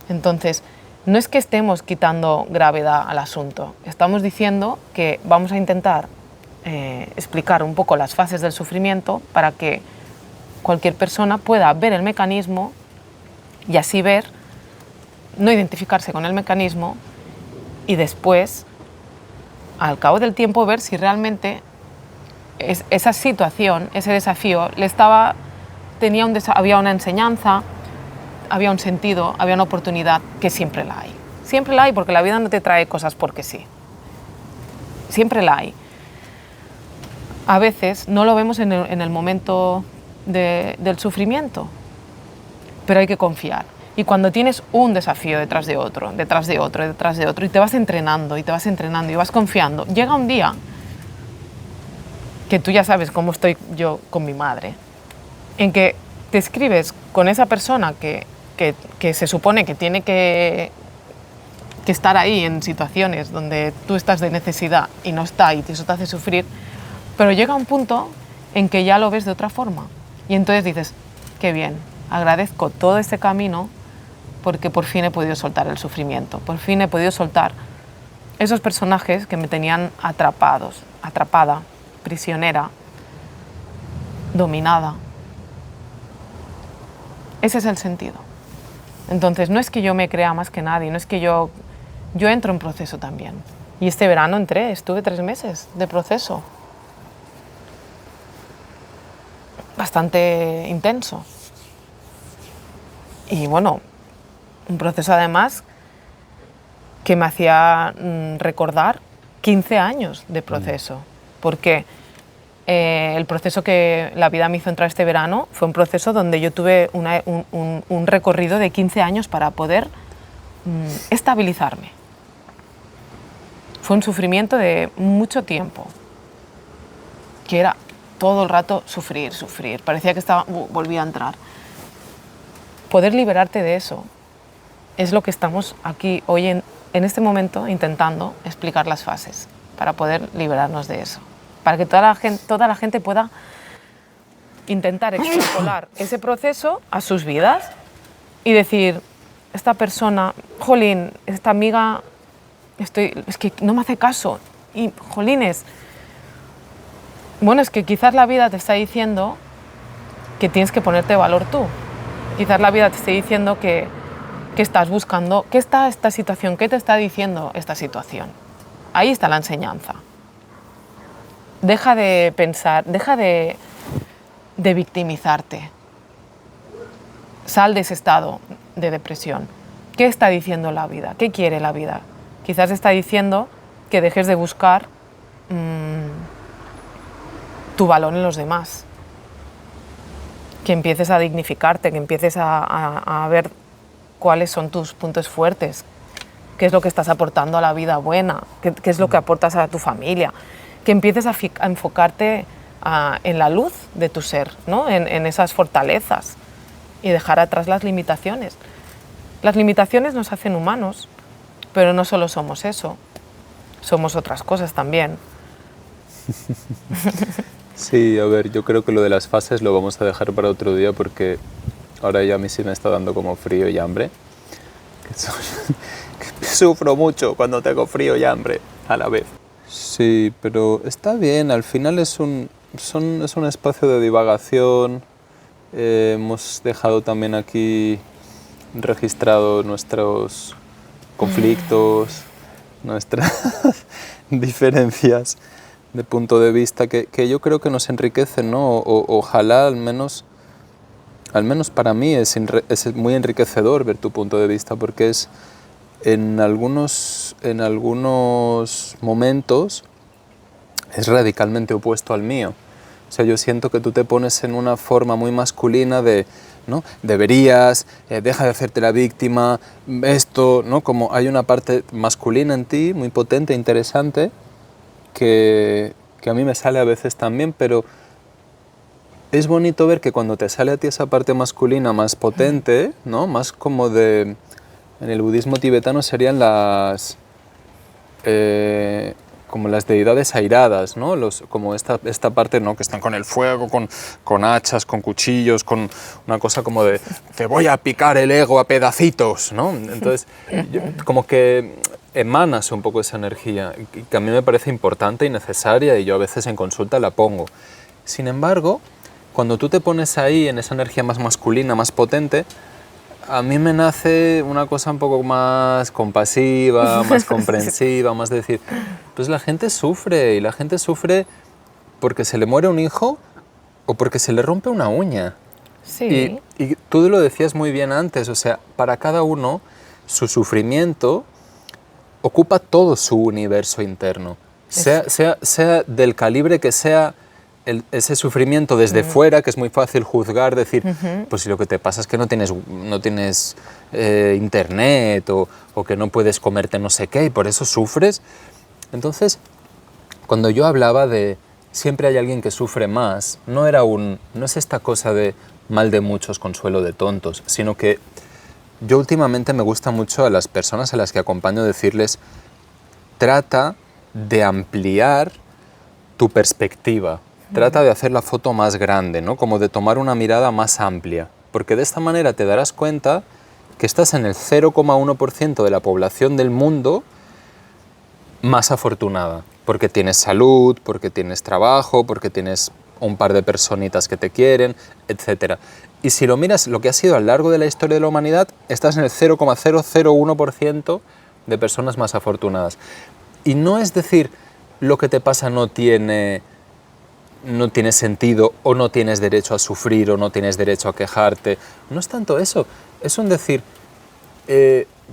Speaker 1: Entonces, no es que estemos quitando gravedad al asunto, estamos diciendo que vamos a intentar explicar un poco las fases del sufrimiento para que cualquier persona pueda ver el mecanismo y así ver, no identificarse con el mecanismo y después, al cabo del tiempo, ver si realmente esa situación, ese desafío, había una enseñanza, había un sentido, había una oportunidad, que siempre la hay. Siempre la hay, porque la vida no te trae cosas porque sí. Siempre la hay. A veces no lo vemos en el momento del sufrimiento, pero hay que confiar. Y cuando tienes un desafío detrás de otro, detrás de otro, detrás de otro, y te vas entrenando, y te vas entrenando, y vas confiando, llega un día que tú ya sabes cómo estoy yo con mi madre, en que te escribes con esa persona que se supone que tiene que que estar ahí en situaciones donde tú estás de necesidad y no está y eso te hace sufrir, pero llega un punto en que ya lo ves de otra forma y entonces dices, qué bien, agradezco todo este camino porque por fin he podido soltar el sufrimiento, por fin he podido soltar esos personajes que me tenían atrapada, prisionera, dominada. Ese es el sentido. Entonces, no es que yo me crea más que nadie, no es que yo entro en proceso también. Y este verano estuve 3 meses de proceso. Bastante intenso. Y bueno, un proceso además que me hacía recordar 15 años de proceso. Porque el proceso que la vida me hizo entrar este verano fue un proceso donde yo tuve un recorrido de 15 años para poder estabilizarme. Fue un sufrimiento de mucho tiempo, que era todo el rato sufrir. Parecía que volvía a entrar. Poder liberarte de eso es lo que estamos aquí hoy en este momento intentando explicar las fases para poder liberarnos de eso. Para que toda la gente pueda intentar extrapolar ese proceso a sus vidas y decir, esta persona, jolín, esta amiga, es que no me hace caso. Y, jolines, bueno, es que quizás la vida te está diciendo que tienes que ponerte valor tú. Quizás la vida te esté diciendo que estás buscando, ¿qué está esta situación? ¿Qué te está diciendo esta situación? Ahí está la enseñanza. Deja de pensar, deja de victimizarte. Sal de ese estado de depresión. ¿Qué está diciendo la vida? ¿Qué quiere la vida? Quizás está diciendo que dejes de buscar tu valor en los demás. Que empieces a dignificarte, que empieces a ver cuáles son tus puntos fuertes, qué es lo que estás aportando a la vida buena, qué es lo que aportas a tu familia. Que empieces a enfocarte en la luz de tu ser, ¿no? en esas fortalezas y dejar atrás las limitaciones. Las limitaciones nos hacen humanos, pero no solo somos eso, somos otras cosas también.
Speaker 2: Sí, a ver, yo creo que lo de las fases lo vamos a dejar para otro día porque ahora ya a mí sí me está dando como frío y hambre. Que sufro mucho cuando tengo frío y hambre a la vez. Sí, pero está bien, al final es un espacio de divagación. Hemos dejado también aquí registrado nuestros conflictos, nuestras diferencias de punto de vista que yo creo que nos enriquecen, ¿no? Ojalá al menos para mí es muy enriquecedor ver tu punto de vista porque es en algunos momentos es radicalmente opuesto al mío. O sea, yo siento que tú te pones en una forma muy masculina de, ¿no? Deberías, deja de hacerte la víctima, esto, ¿no? Como hay una parte masculina en ti, muy potente, interesante, que a mí me sale a veces también, pero es bonito ver que cuando te sale a ti esa parte masculina más potente, ¿no? Más como de... En el budismo tibetano serían como las deidades airadas, ¿no? Como esta parte, ¿no? Que están con el fuego, con hachas, con cuchillos, con una cosa como de te voy a picar el ego a pedacitos, ¿no? Entonces, como que emanas un poco esa energía, que a mí me parece importante y necesaria y yo a veces en consulta la pongo. Sin embargo, cuando tú te pones ahí en esa energía más masculina, más potente, a mí me nace una cosa un poco más compasiva, más comprensiva, más de decir, pues la gente sufre, y la gente sufre porque se le muere un hijo o porque se le rompe una uña.
Speaker 1: Sí.
Speaker 2: Y tú lo decías muy bien antes, o sea, para cada uno su sufrimiento ocupa todo su universo interno, sea del calibre que sea ese sufrimiento desde fuera, que es muy fácil juzgar, decir, pues si lo que te pasa es que no tienes internet o que no puedes comerte no sé qué y por eso sufres. Entonces, cuando yo hablaba de siempre hay alguien que sufre más, no es esta cosa de mal de muchos, consuelo de tontos, sino que yo últimamente me gusta mucho a las personas a las que acompaño decirles, trata de ampliar tu perspectiva, trata de hacer la foto más grande, ¿no? Como de tomar una mirada más amplia, porque de esta manera te darás cuenta que estás en el 0,1% de la población del mundo más afortunada, porque tienes salud, porque tienes trabajo, porque tienes un par de personitas que te quieren, etc. Y si lo miras lo que ha sido a lo largo de la historia de la humanidad, estás en el 0,001% de personas más afortunadas. Y no es decir, lo que te pasa no tiene sentido, o no tienes derecho a sufrir, o no tienes derecho a quejarte. No es tanto eso, es un decir,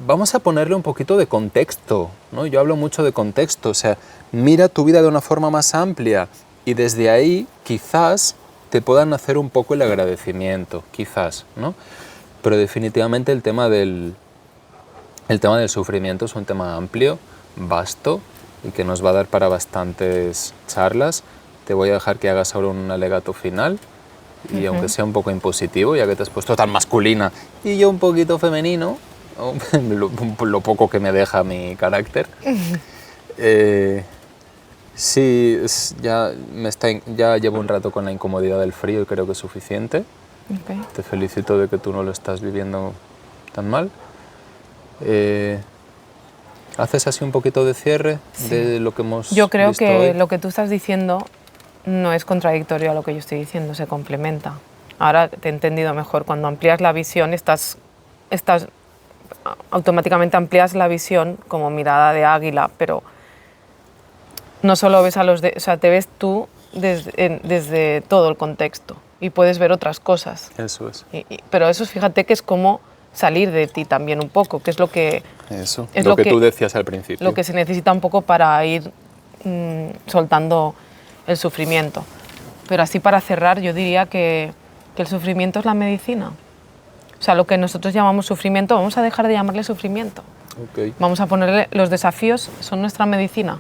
Speaker 2: vamos a ponerle un poquito de contexto, ¿no? Yo hablo mucho de contexto, o sea, mira tu vida de una forma más amplia y desde ahí quizás te puedan hacer un poco el agradecimiento, quizás, ¿no? Pero definitivamente el tema del sufrimiento es un tema amplio, vasto y que nos va a dar para bastantes charlas. Te voy a dejar que hagas ahora un alegato final y aunque sea un poco impositivo, ya que te has puesto tan masculina y yo un poquito femenino, lo poco que me deja mi carácter, sí, ya llevo un rato con la incomodidad del frío y creo que es suficiente.
Speaker 1: Okay.
Speaker 2: Te felicito de que tú no lo estás viviendo tan mal. ¿Haces así un poquito de cierre de lo que hemos visto hoy?
Speaker 1: Yo creo que lo que tú estás diciendo no es contradictorio a lo que yo estoy diciendo, se complementa. Ahora te he entendido mejor. Cuando amplías la visión, automáticamente amplías la visión como mirada de águila, pero no solo ves o sea, te ves tú desde todo el contexto y puedes ver otras cosas.
Speaker 2: Eso es.
Speaker 1: Pero eso, fíjate que es como salir de ti también un poco, que es lo que...
Speaker 2: Eso,
Speaker 1: es
Speaker 2: lo que tú decías al principio.
Speaker 1: Lo que se necesita un poco para ir soltando el sufrimiento. Pero así para cerrar, yo diría que el sufrimiento es la medicina. O sea, lo que nosotros llamamos sufrimiento, vamos a dejar de llamarle sufrimiento.
Speaker 2: Okay.
Speaker 1: Vamos a ponerle, los desafíos son nuestra medicina.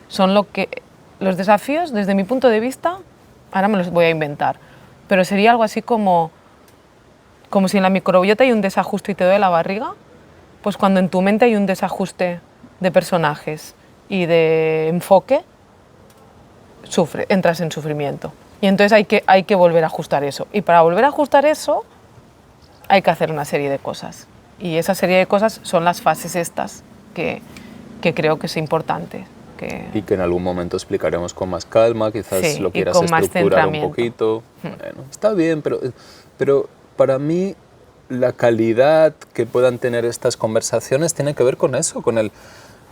Speaker 1: Son los desafíos, desde mi punto de vista, ahora me los voy a inventar, pero sería algo así como si en la microbiota hay un desajuste y te duele la barriga, pues cuando en tu mente hay un desajuste de personajes y de enfoque, entras en sufrimiento. Y entonces hay que volver a ajustar eso. Y para volver a ajustar eso, hay que hacer una serie de cosas. Y esa serie de cosas son las fases estas que creo que es importante.
Speaker 2: Y que en algún momento explicaremos con más calma, quizás
Speaker 1: sí,
Speaker 2: lo quieras estructurar un poquito. Bueno, está bien, pero para mí la calidad que puedan tener estas conversaciones tiene que ver con eso, o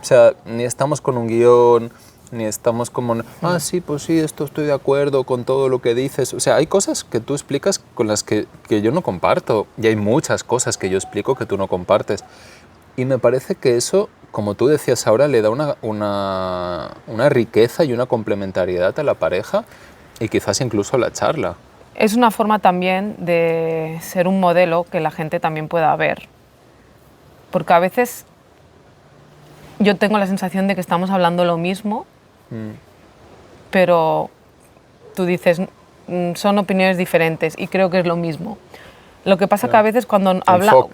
Speaker 2: sea, ni estamos con un guión, ni estamos como, sí, pues sí, esto estoy de acuerdo con todo lo que dices. O sea, hay cosas que tú explicas con las que yo no comparto, y hay muchas cosas que yo explico que tú no compartes. Y me parece que eso, como tú decías ahora, le da una riqueza y una complementariedad a la pareja y quizás incluso a la charla.
Speaker 1: Es una forma también de ser un modelo que la gente también pueda ver. Porque a veces yo tengo la sensación de que estamos hablando lo mismo, pero tú dices, son opiniones diferentes y creo que es lo mismo. Lo que pasa que a veces cuando hablamos,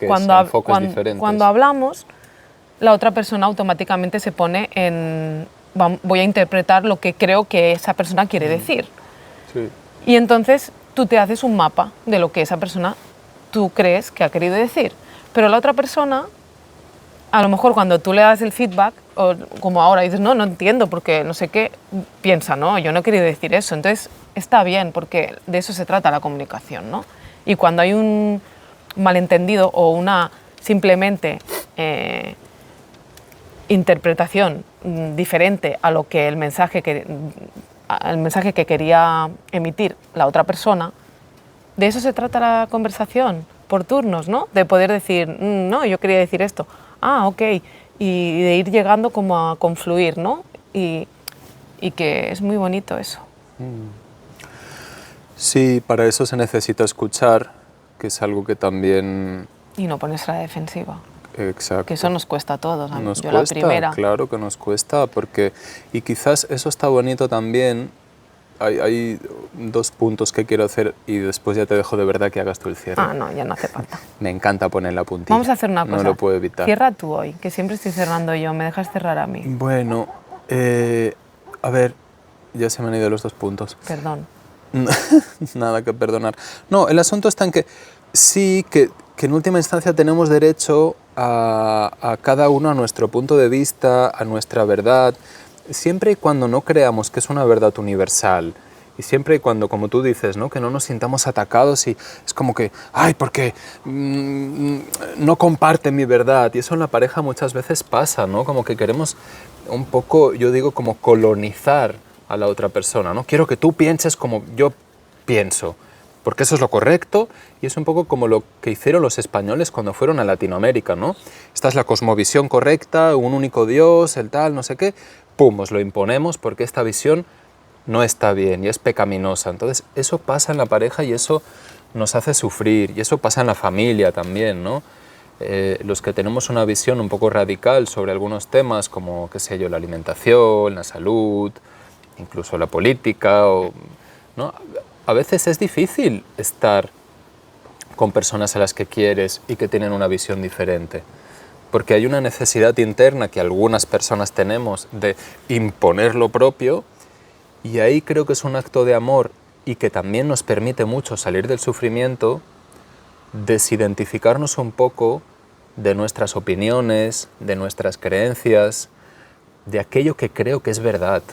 Speaker 1: la otra persona automáticamente se pone en... voy a interpretar lo que creo que esa persona quiere decir.
Speaker 2: Sí.
Speaker 1: Y entonces tú te haces un mapa de lo que esa persona tú crees que ha querido decir. Pero la otra persona, a lo mejor cuando tú le das el feedback, o como ahora dices, no entiendo porque no sé qué, piensa, no, yo no he querido decir eso. Entonces está bien porque de eso se trata la comunicación, ¿no? Y cuando hay un malentendido o una simplemente interpretación diferente a lo que el mensaje que quería emitir la otra persona, de eso se trata la conversación, por turnos, ¿no? De poder decir, no, yo quería decir esto, ok, y de ir llegando como a confluir, ¿no? Y que es muy bonito eso.
Speaker 2: Sí, para eso se necesita escuchar, que es algo que también...
Speaker 1: Y no ponerse a la defensiva.
Speaker 2: Exacto.
Speaker 1: Que eso nos cuesta a todos,
Speaker 2: nos
Speaker 1: yo
Speaker 2: cuesta,
Speaker 1: la primera.
Speaker 2: Claro que nos cuesta, y quizás eso está bonito también, hay 2 puntos que quiero hacer y después ya te dejo de verdad que hagas tú el cierre.
Speaker 1: Ah, no, ya no hace falta.
Speaker 2: Me encanta poner la puntilla.
Speaker 1: Vamos a hacer una cosa.
Speaker 2: No lo puedo evitar.
Speaker 1: Cierra tú hoy, que siempre estoy cerrando yo. ¿Me dejas cerrar a mí?
Speaker 2: Bueno, a ver, ya se me han ido los 2 puntos.
Speaker 1: Perdón.
Speaker 2: Nada que perdonar. No, el asunto está en que sí, que en última instancia tenemos derecho a cada uno a nuestro punto de vista, a nuestra verdad, siempre y cuando no creamos que es una verdad universal. Y siempre y cuando, como tú dices, ¿no? Que no nos sintamos atacados y es como que, ay, porque no comparten mi verdad. Y eso en la pareja muchas veces pasa, ¿no? Como que queremos un poco, yo digo, como colonizar a la otra persona, ¿no? Quiero que tú pienses como yo pienso, porque eso es lo correcto, y es un poco como lo que hicieron los españoles cuando fueron a Latinoamérica, ¿no? Esta es la cosmovisión correcta, un único Dios, el tal, no sé qué, pum, os lo imponemos porque esta visión no está bien y es pecaminosa. Entonces, eso pasa en la pareja y eso nos hace sufrir, y eso pasa en la familia también, ¿no? Los que tenemos una visión un poco radical sobre algunos temas, como, qué sé yo, la alimentación, la salud, incluso la política, ¿no? A veces es difícil estar con personas a las que quieres y que tienen una visión diferente, porque hay una necesidad interna que algunas personas tenemos de imponer lo propio, y ahí creo que es un acto de amor y que también nos permite mucho salir del sufrimiento, desidentificarnos un poco de nuestras opiniones, de nuestras creencias, de aquello que creo que es verdad.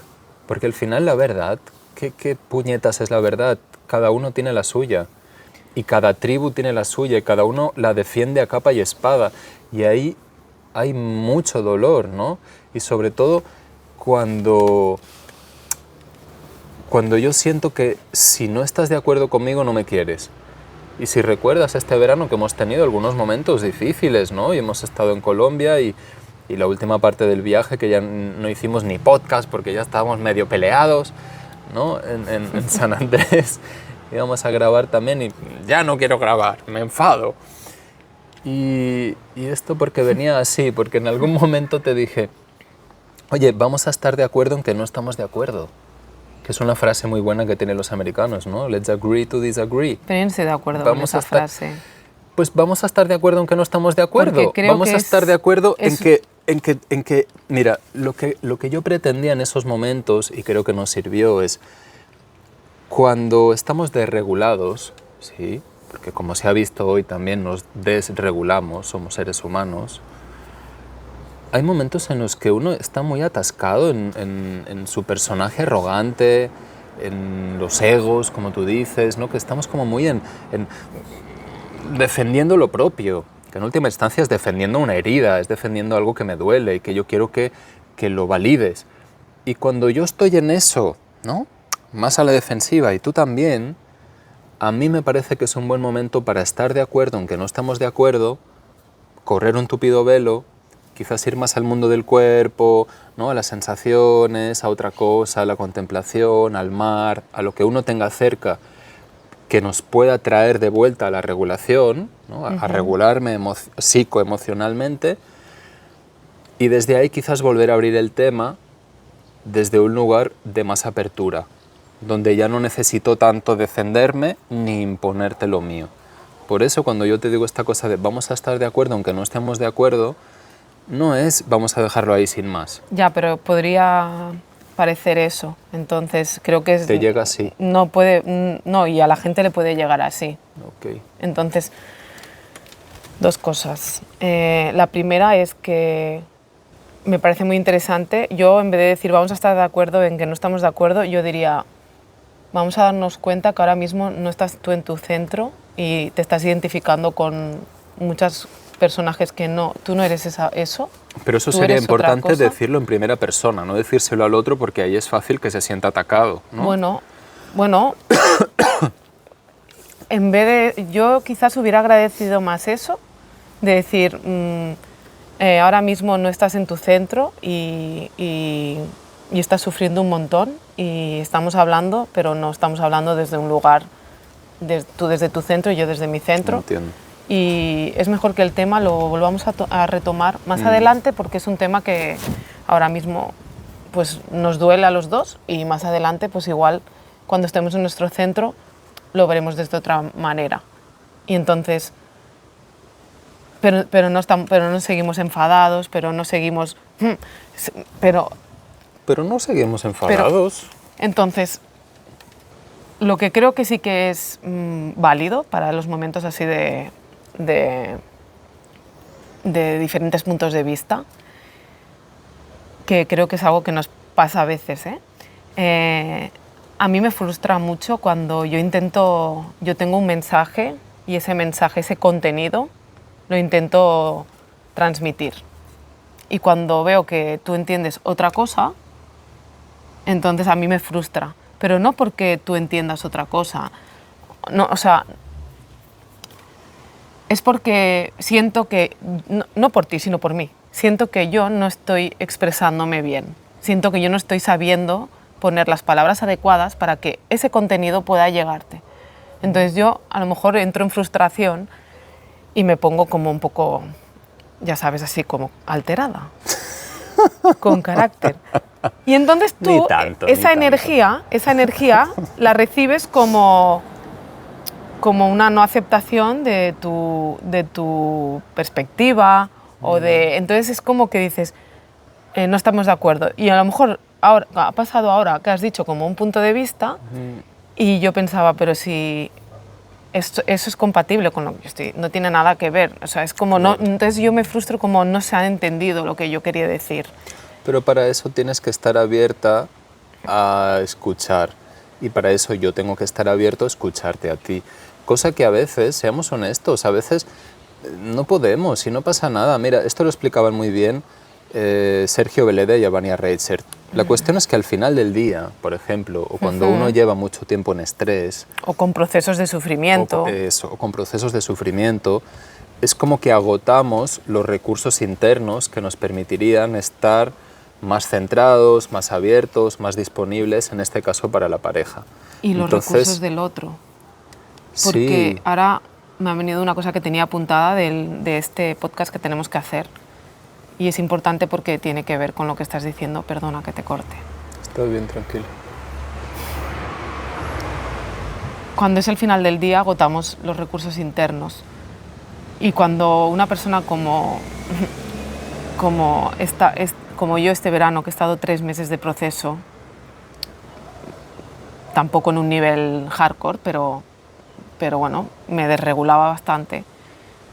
Speaker 2: Porque al final la verdad, ¿qué puñetas es la verdad? Cada uno tiene la suya, y cada tribu tiene la suya, y cada uno la defiende a capa y espada. Y ahí hay mucho dolor, ¿no? Y sobre todo cuando yo siento que si no estás de acuerdo conmigo no me quieres. Y si recuerdas este verano que hemos tenido algunos momentos difíciles, ¿no? Y hemos estado en Colombia y la última parte del viaje que ya no hicimos ni podcast porque ya estábamos medio peleados, ¿no? En San Andrés íbamos a grabar también y ya no quiero grabar, me enfado. Y esto porque venía así, porque en algún momento te dije, oye, vamos a estar de acuerdo en que no estamos de acuerdo. Que es una frase muy buena que tienen los americanos, ¿no? Let's agree to disagree.
Speaker 1: Pero yo no estoy de acuerdo con esa frase.
Speaker 2: Pues vamos a estar de acuerdo en que no estamos de acuerdo. Vamos a estar de acuerdo en que, mira, lo que yo pretendía en esos momentos, y creo que nos sirvió, es cuando estamos desregulados, ¿sí? Porque como se ha visto hoy también nos desregulamos, somos seres humanos. Hay momentos en los que uno está muy atascado en su personaje arrogante, en los egos, como tú dices, ¿no? Que estamos como muy en defendiendo lo propio, que en última instancia es defendiendo una herida, es defendiendo algo que me duele y que yo quiero que lo valides. Y cuando yo estoy en eso, ¿no? Más a la defensiva, y tú también, a mí me parece que es un buen momento para estar de acuerdo en que no estamos de acuerdo, correr un tupido velo, quizás ir más al mundo del cuerpo, ¿no? A las sensaciones, a otra cosa, a la contemplación, al mar, a lo que uno tenga cerca que nos pueda traer de vuelta a la regulación, ¿no? A regularme psicoemocionalmente, y desde ahí quizás volver a abrir el tema desde un lugar de más apertura, donde ya no necesito tanto defenderme ni imponerte lo mío. Por eso cuando yo te digo esta cosa de vamos a estar de acuerdo aunque no estemos de acuerdo, no es vamos a dejarlo ahí sin más.
Speaker 1: Ya, pero podría parecer eso. Entonces creo que
Speaker 2: te llega así.
Speaker 1: No puede, no, y a la gente le puede llegar así.
Speaker 2: Okay.
Speaker 1: Entonces, 2 cosas. La primera es que me parece muy interesante. Yo, en vez de decir vamos a estar de acuerdo en que no estamos de acuerdo, yo diría vamos a darnos cuenta que ahora mismo no estás tú en tu centro y te estás identificando con muchos personajes que no, tú no eres eso.
Speaker 2: Pero eso sería importante decirlo en primera persona, no decírselo al otro porque ahí es fácil que se sienta atacado, ¿no?
Speaker 1: Bueno, en vez de, yo quizás hubiera agradecido más eso, de decir, ahora mismo no estás en tu centro y estás sufriendo un montón y estamos hablando, pero no estamos hablando desde un lugar, tú desde tu centro y yo desde mi centro.
Speaker 2: Entiendo.
Speaker 1: Y es mejor que el tema lo volvamos a retomar más adelante, porque es un tema que ahora mismo pues, nos duele a los dos, y más adelante pues igual cuando estemos en nuestro centro, lo veremos de otra manera. Y entonces, pero no seguimos enfadados, pero no seguimos... Pero
Speaker 2: no seguimos enfadados.
Speaker 1: entonces, lo que creo que sí que es válido para los momentos así de diferentes puntos de vista, que creo que es algo que nos pasa a veces, a mí me frustra mucho cuando yo tengo un mensaje y ese mensaje, ese contenido, lo intento transmitir. Y cuando veo que tú entiendes otra cosa, entonces a mí me frustra. Pero no porque tú entiendas otra cosa. No, o sea, es porque siento que, no por ti, sino por mí, siento que yo no estoy expresándome bien. Siento que yo no estoy sabiendo poner las palabras adecuadas para que ese contenido pueda llegarte. Entonces yo a lo mejor entro en frustración y me pongo como un poco, ya sabes, así como alterada, con carácter. Y entonces tú esa energía la recibes como una no aceptación de tu perspectiva, entonces es como que dices, no estamos de acuerdo. Y a lo mejor ha pasado ahora que has dicho como un punto de vista y yo pensaba, pero si eso es compatible con lo que yo estoy, no tiene nada que ver. O sea, es como entonces yo me frustro como no se ha entendido lo que yo quería decir.
Speaker 2: Pero para eso tienes que estar abierta a escuchar y para eso yo tengo que estar abierto a escucharte a ti. Cosa que a veces, seamos honestos, a veces no podemos y no pasa nada. Mira, esto lo explicaban muy bien Sergio Veleda y Vania Reichert. La cuestión es que al final del día, por ejemplo, o cuando uno lleva mucho tiempo en estrés...
Speaker 1: O con procesos de sufrimiento.
Speaker 2: O con procesos de sufrimiento, es como que agotamos los recursos internos que nos permitirían estar más centrados, más abiertos, más disponibles, en este caso para la pareja.
Speaker 1: Y los recursos del otro. Porque sí. Ahora me ha venido una cosa que tenía apuntada de este podcast que tenemos que hacer. Y es importante porque tiene que ver con lo que estás diciendo. Perdona que te corte.
Speaker 2: Está bien, tranquilo.
Speaker 1: Cuando es el final del día agotamos los recursos internos. Y cuando una persona como yo este verano, que he estado 3 meses de proceso, tampoco en un nivel hardcore, pero bueno, me desregulaba bastante,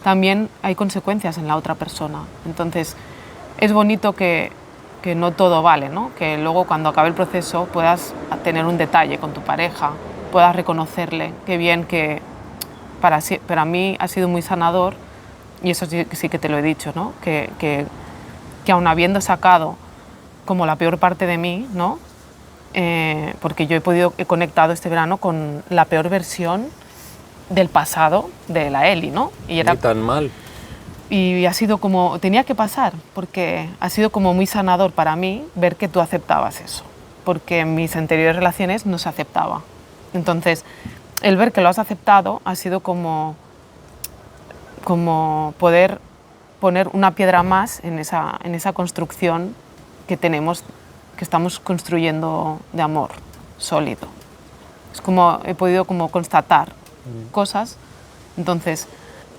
Speaker 1: también hay consecuencias en la otra persona. Entonces, es bonito que no todo vale, ¿no? Que luego cuando acabe el proceso puedas tener un detalle con tu pareja, puedas reconocerle qué bien que para mí ha sido muy sanador, y eso sí que te lo he dicho, ¿no? Que aun habiendo sacado como la peor parte de mí, ¿no? Porque yo he conectado este verano con la peor versión del pasado de la Eli, ¿no?
Speaker 2: Y era, ni tan mal.
Speaker 1: Y ha sido como, tenía que pasar, porque ha sido como muy sanador para mí ver que tú aceptabas eso, porque en mis anteriores relaciones no se aceptaba. Entonces, el ver que lo has aceptado ha sido como poder poner una piedra más en esa construcción que tenemos, que estamos construyendo de amor sólido. Es como he podido como constatar cosas. Entonces,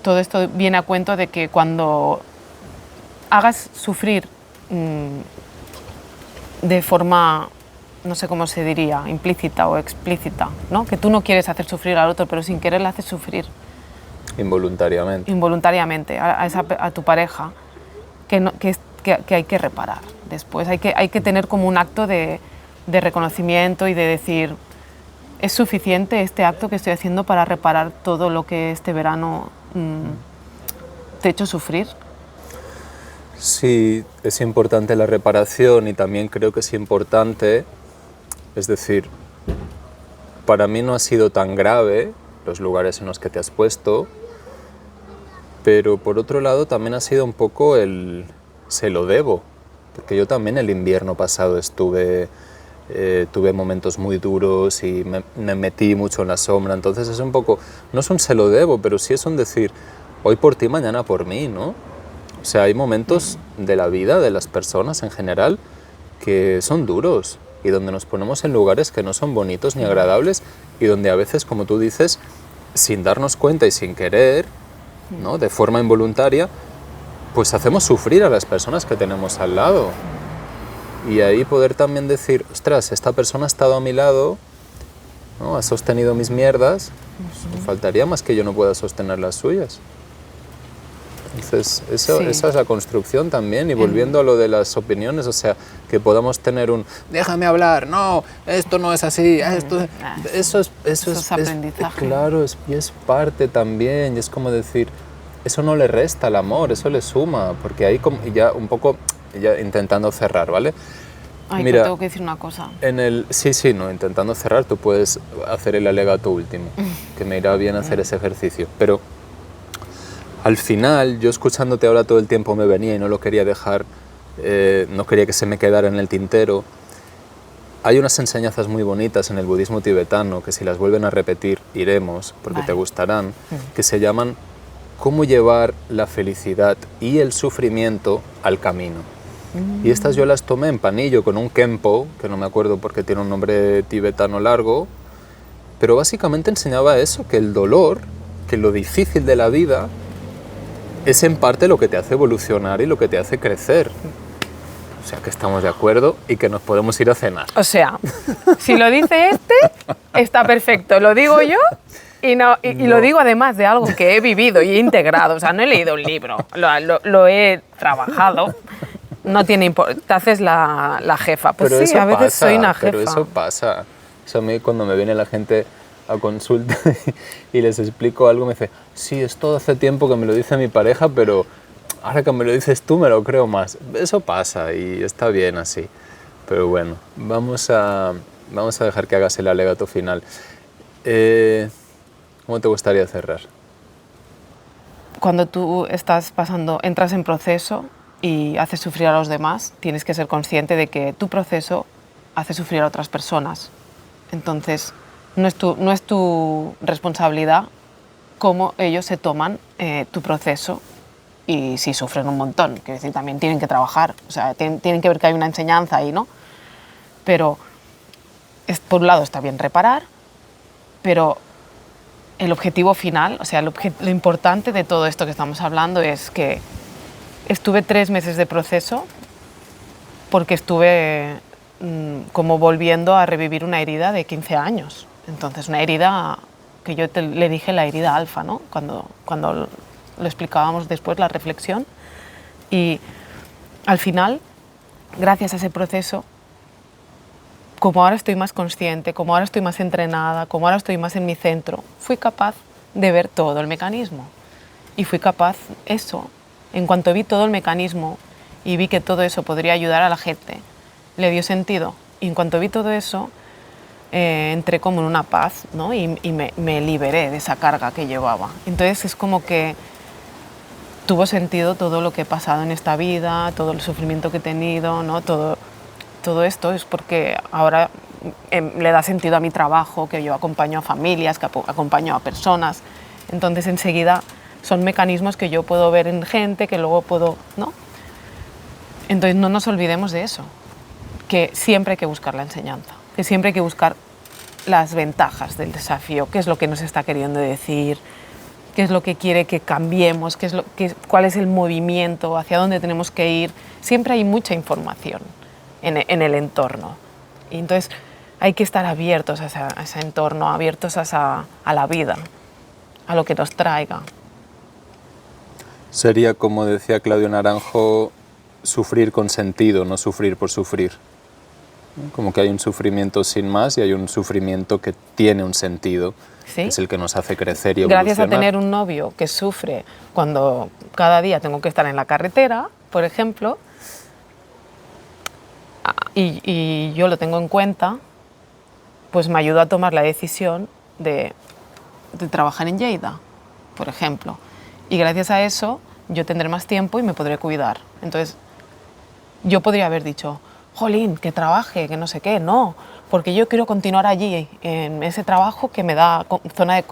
Speaker 1: todo esto viene a cuento de que cuando hagas sufrir de forma, no sé cómo se diría, implícita o explícita, ¿no? Que tú no quieres hacer sufrir al otro, pero sin querer le haces sufrir.
Speaker 2: Involuntariamente.
Speaker 1: Involuntariamente a tu pareja, que hay que reparar después. Hay que tener como un acto de reconocimiento y de decir, ¿es suficiente este acto que estoy haciendo para reparar todo lo que este verano te he hecho sufrir?
Speaker 2: Sí, es importante la reparación y también creo que es importante, es decir, para mí no ha sido tan grave los lugares en los que te has puesto, pero por otro lado también ha sido un poco se lo debo, porque yo también el invierno pasado tuve momentos muy duros y me metí mucho en la sombra, entonces es un poco, no es un se lo debo, pero sí es un decir, hoy por ti, mañana por mí, ¿no? O sea, hay momentos de la vida de las personas en general que son duros, y donde nos ponemos en lugares que no son bonitos ni agradables y donde a veces, como tú dices, sin darnos cuenta y sin querer, ¿no?, de forma involuntaria, pues hacemos sufrir a las personas que tenemos al lado. Y ahí poder también decir, ostras, esta persona ha estado a mi lado, ¿no?, ha sostenido mis mierdas, pues, faltaría más que yo no pueda sostener las suyas. Entonces, esa es la construcción también, y volviendo a lo de las opiniones, o sea, que podamos tener un déjame hablar, no, esto no es así, eso es
Speaker 1: aprendizaje.
Speaker 2: Claro, y es parte también, y es como decir, eso no le resta al amor, eso le suma, porque ahí ya un poco, ya intentando cerrar, ¿vale?
Speaker 1: Ay,
Speaker 2: mira,
Speaker 1: pero tengo que decir una cosa.
Speaker 2: No, intentando cerrar, tú puedes hacer el alegato último, que me irá bien hacer ese ejercicio, pero al final, yo escuchándote ahora todo el tiempo me venía y no lo quería dejar, no quería que se me quedara en el tintero. Hay unas enseñanzas muy bonitas en el budismo tibetano, que si las vuelven a repetir, iremos, porque te gustarán, que se llaman cómo llevar la felicidad y el sufrimiento al camino. Y estas yo las tomé en Panillo con un Kempo, que no me acuerdo porque tiene un nombre tibetano largo, pero básicamente enseñaba eso, que el dolor, que lo difícil de la vida, es en parte lo que te hace evolucionar y lo que te hace crecer. O sea, que estamos de acuerdo y que nos podemos ir a cenar.
Speaker 1: O sea, si lo dice este, está perfecto. Lo digo yo y lo digo además de algo que he vivido y he integrado. O sea, no he leído un libro, lo he trabajado. No tiene importancia. Te haces la jefa. Pues
Speaker 2: pero
Speaker 1: sí, a veces
Speaker 2: pasa,
Speaker 1: soy una jefa.
Speaker 2: Pero eso pasa. O sea, a mí cuando me viene la gente a consulta y les explico algo, me dice, sí, esto hace tiempo que me lo dice mi pareja, pero ahora que me lo dices tú me lo creo más. Eso pasa y está bien así. Pero bueno, vamos a dejar que hagas el alegato final. ¿Cómo te gustaría cerrar?
Speaker 1: Cuando tú entras en proceso y haces sufrir a los demás, tienes que ser consciente de que tu proceso hace sufrir a otras personas. Entonces, no es tu responsabilidad cómo ellos se toman tu proceso y si sufren un montón. Quiero decir, también tienen que trabajar, o sea, tienen que ver que hay una enseñanza ahí, ¿no? Pero, por un lado, está bien reparar, pero el objetivo final, o sea, lo importante de todo esto que estamos hablando es que estuve 3 meses de proceso porque estuve como volviendo a revivir una herida de 15 años. Entonces, una herida que yo le dije la herida alfa, ¿no? Cuando lo explicábamos después, la reflexión. Y al final, gracias a ese proceso, como ahora estoy más consciente, como ahora estoy más entrenada, como ahora estoy más en mi centro, fui capaz de ver todo el mecanismo. Y fui capaz, en cuanto vi todo el mecanismo y vi que todo eso podría ayudar a la gente, le dio sentido. Y en cuanto vi todo eso, entré como en una paz, ¿no? Y me liberé de esa carga que llevaba. Entonces es como que tuvo sentido todo lo que he pasado en esta vida, todo el sufrimiento que he tenido, ¿no? Todo esto es porque ahora le da sentido a mi trabajo, que yo acompaño a familias, que acompaño a personas. Entonces enseguida son mecanismos que yo puedo ver en gente, que luego puedo, ¿no? Entonces no nos olvidemos de eso, que siempre hay que buscar la enseñanza, que siempre hay que buscar las ventajas del desafío, qué es lo que nos está queriendo decir, qué es lo que quiere que cambiemos, cuál es el movimiento, hacia dónde tenemos que ir. Siempre hay mucha información en el entorno. Y entonces hay que estar abiertos a ese entorno, abiertos a la vida, a lo que nos traiga.
Speaker 2: Sería, como decía Claudio Naranjo, sufrir con sentido, no sufrir por sufrir. Como que hay un sufrimiento sin más y hay un sufrimiento que tiene un sentido,
Speaker 1: ¿Sí?
Speaker 2: que es el que nos hace crecer y evolucionar.
Speaker 1: Gracias a tener un novio que sufre cuando cada día tengo que estar en la carretera, por ejemplo, y yo lo tengo en cuenta, pues me ayuda a tomar la decisión de trabajar en Lleida, por ejemplo. Y gracias a eso yo tendré más tiempo y me podré cuidar. Entonces, yo podría haber dicho, jolín, que trabaje, que no sé qué. No, porque yo quiero continuar allí, en ese trabajo que me da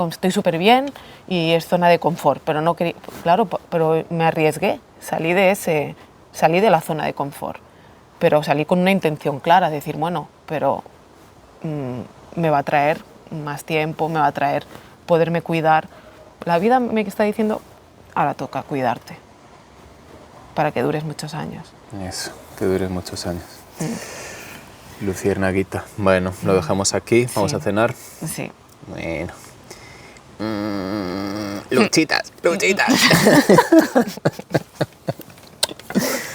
Speaker 1: estoy súper bien y es zona de confort. Pero no quería, claro, pero me arriesgué, salí de la zona de confort. Pero salí con una intención clara, de decir, bueno, pero me va a traer más tiempo, me va a traer poderme cuidar. La vida me está diciendo, ahora toca cuidarte, para que dures muchos años.
Speaker 2: Eso, que dures muchos años. Luciernaguita. Bueno, lo dejamos aquí, vamos a cenar.
Speaker 1: Sí.
Speaker 2: Bueno.
Speaker 3: Luchitas, luchitas.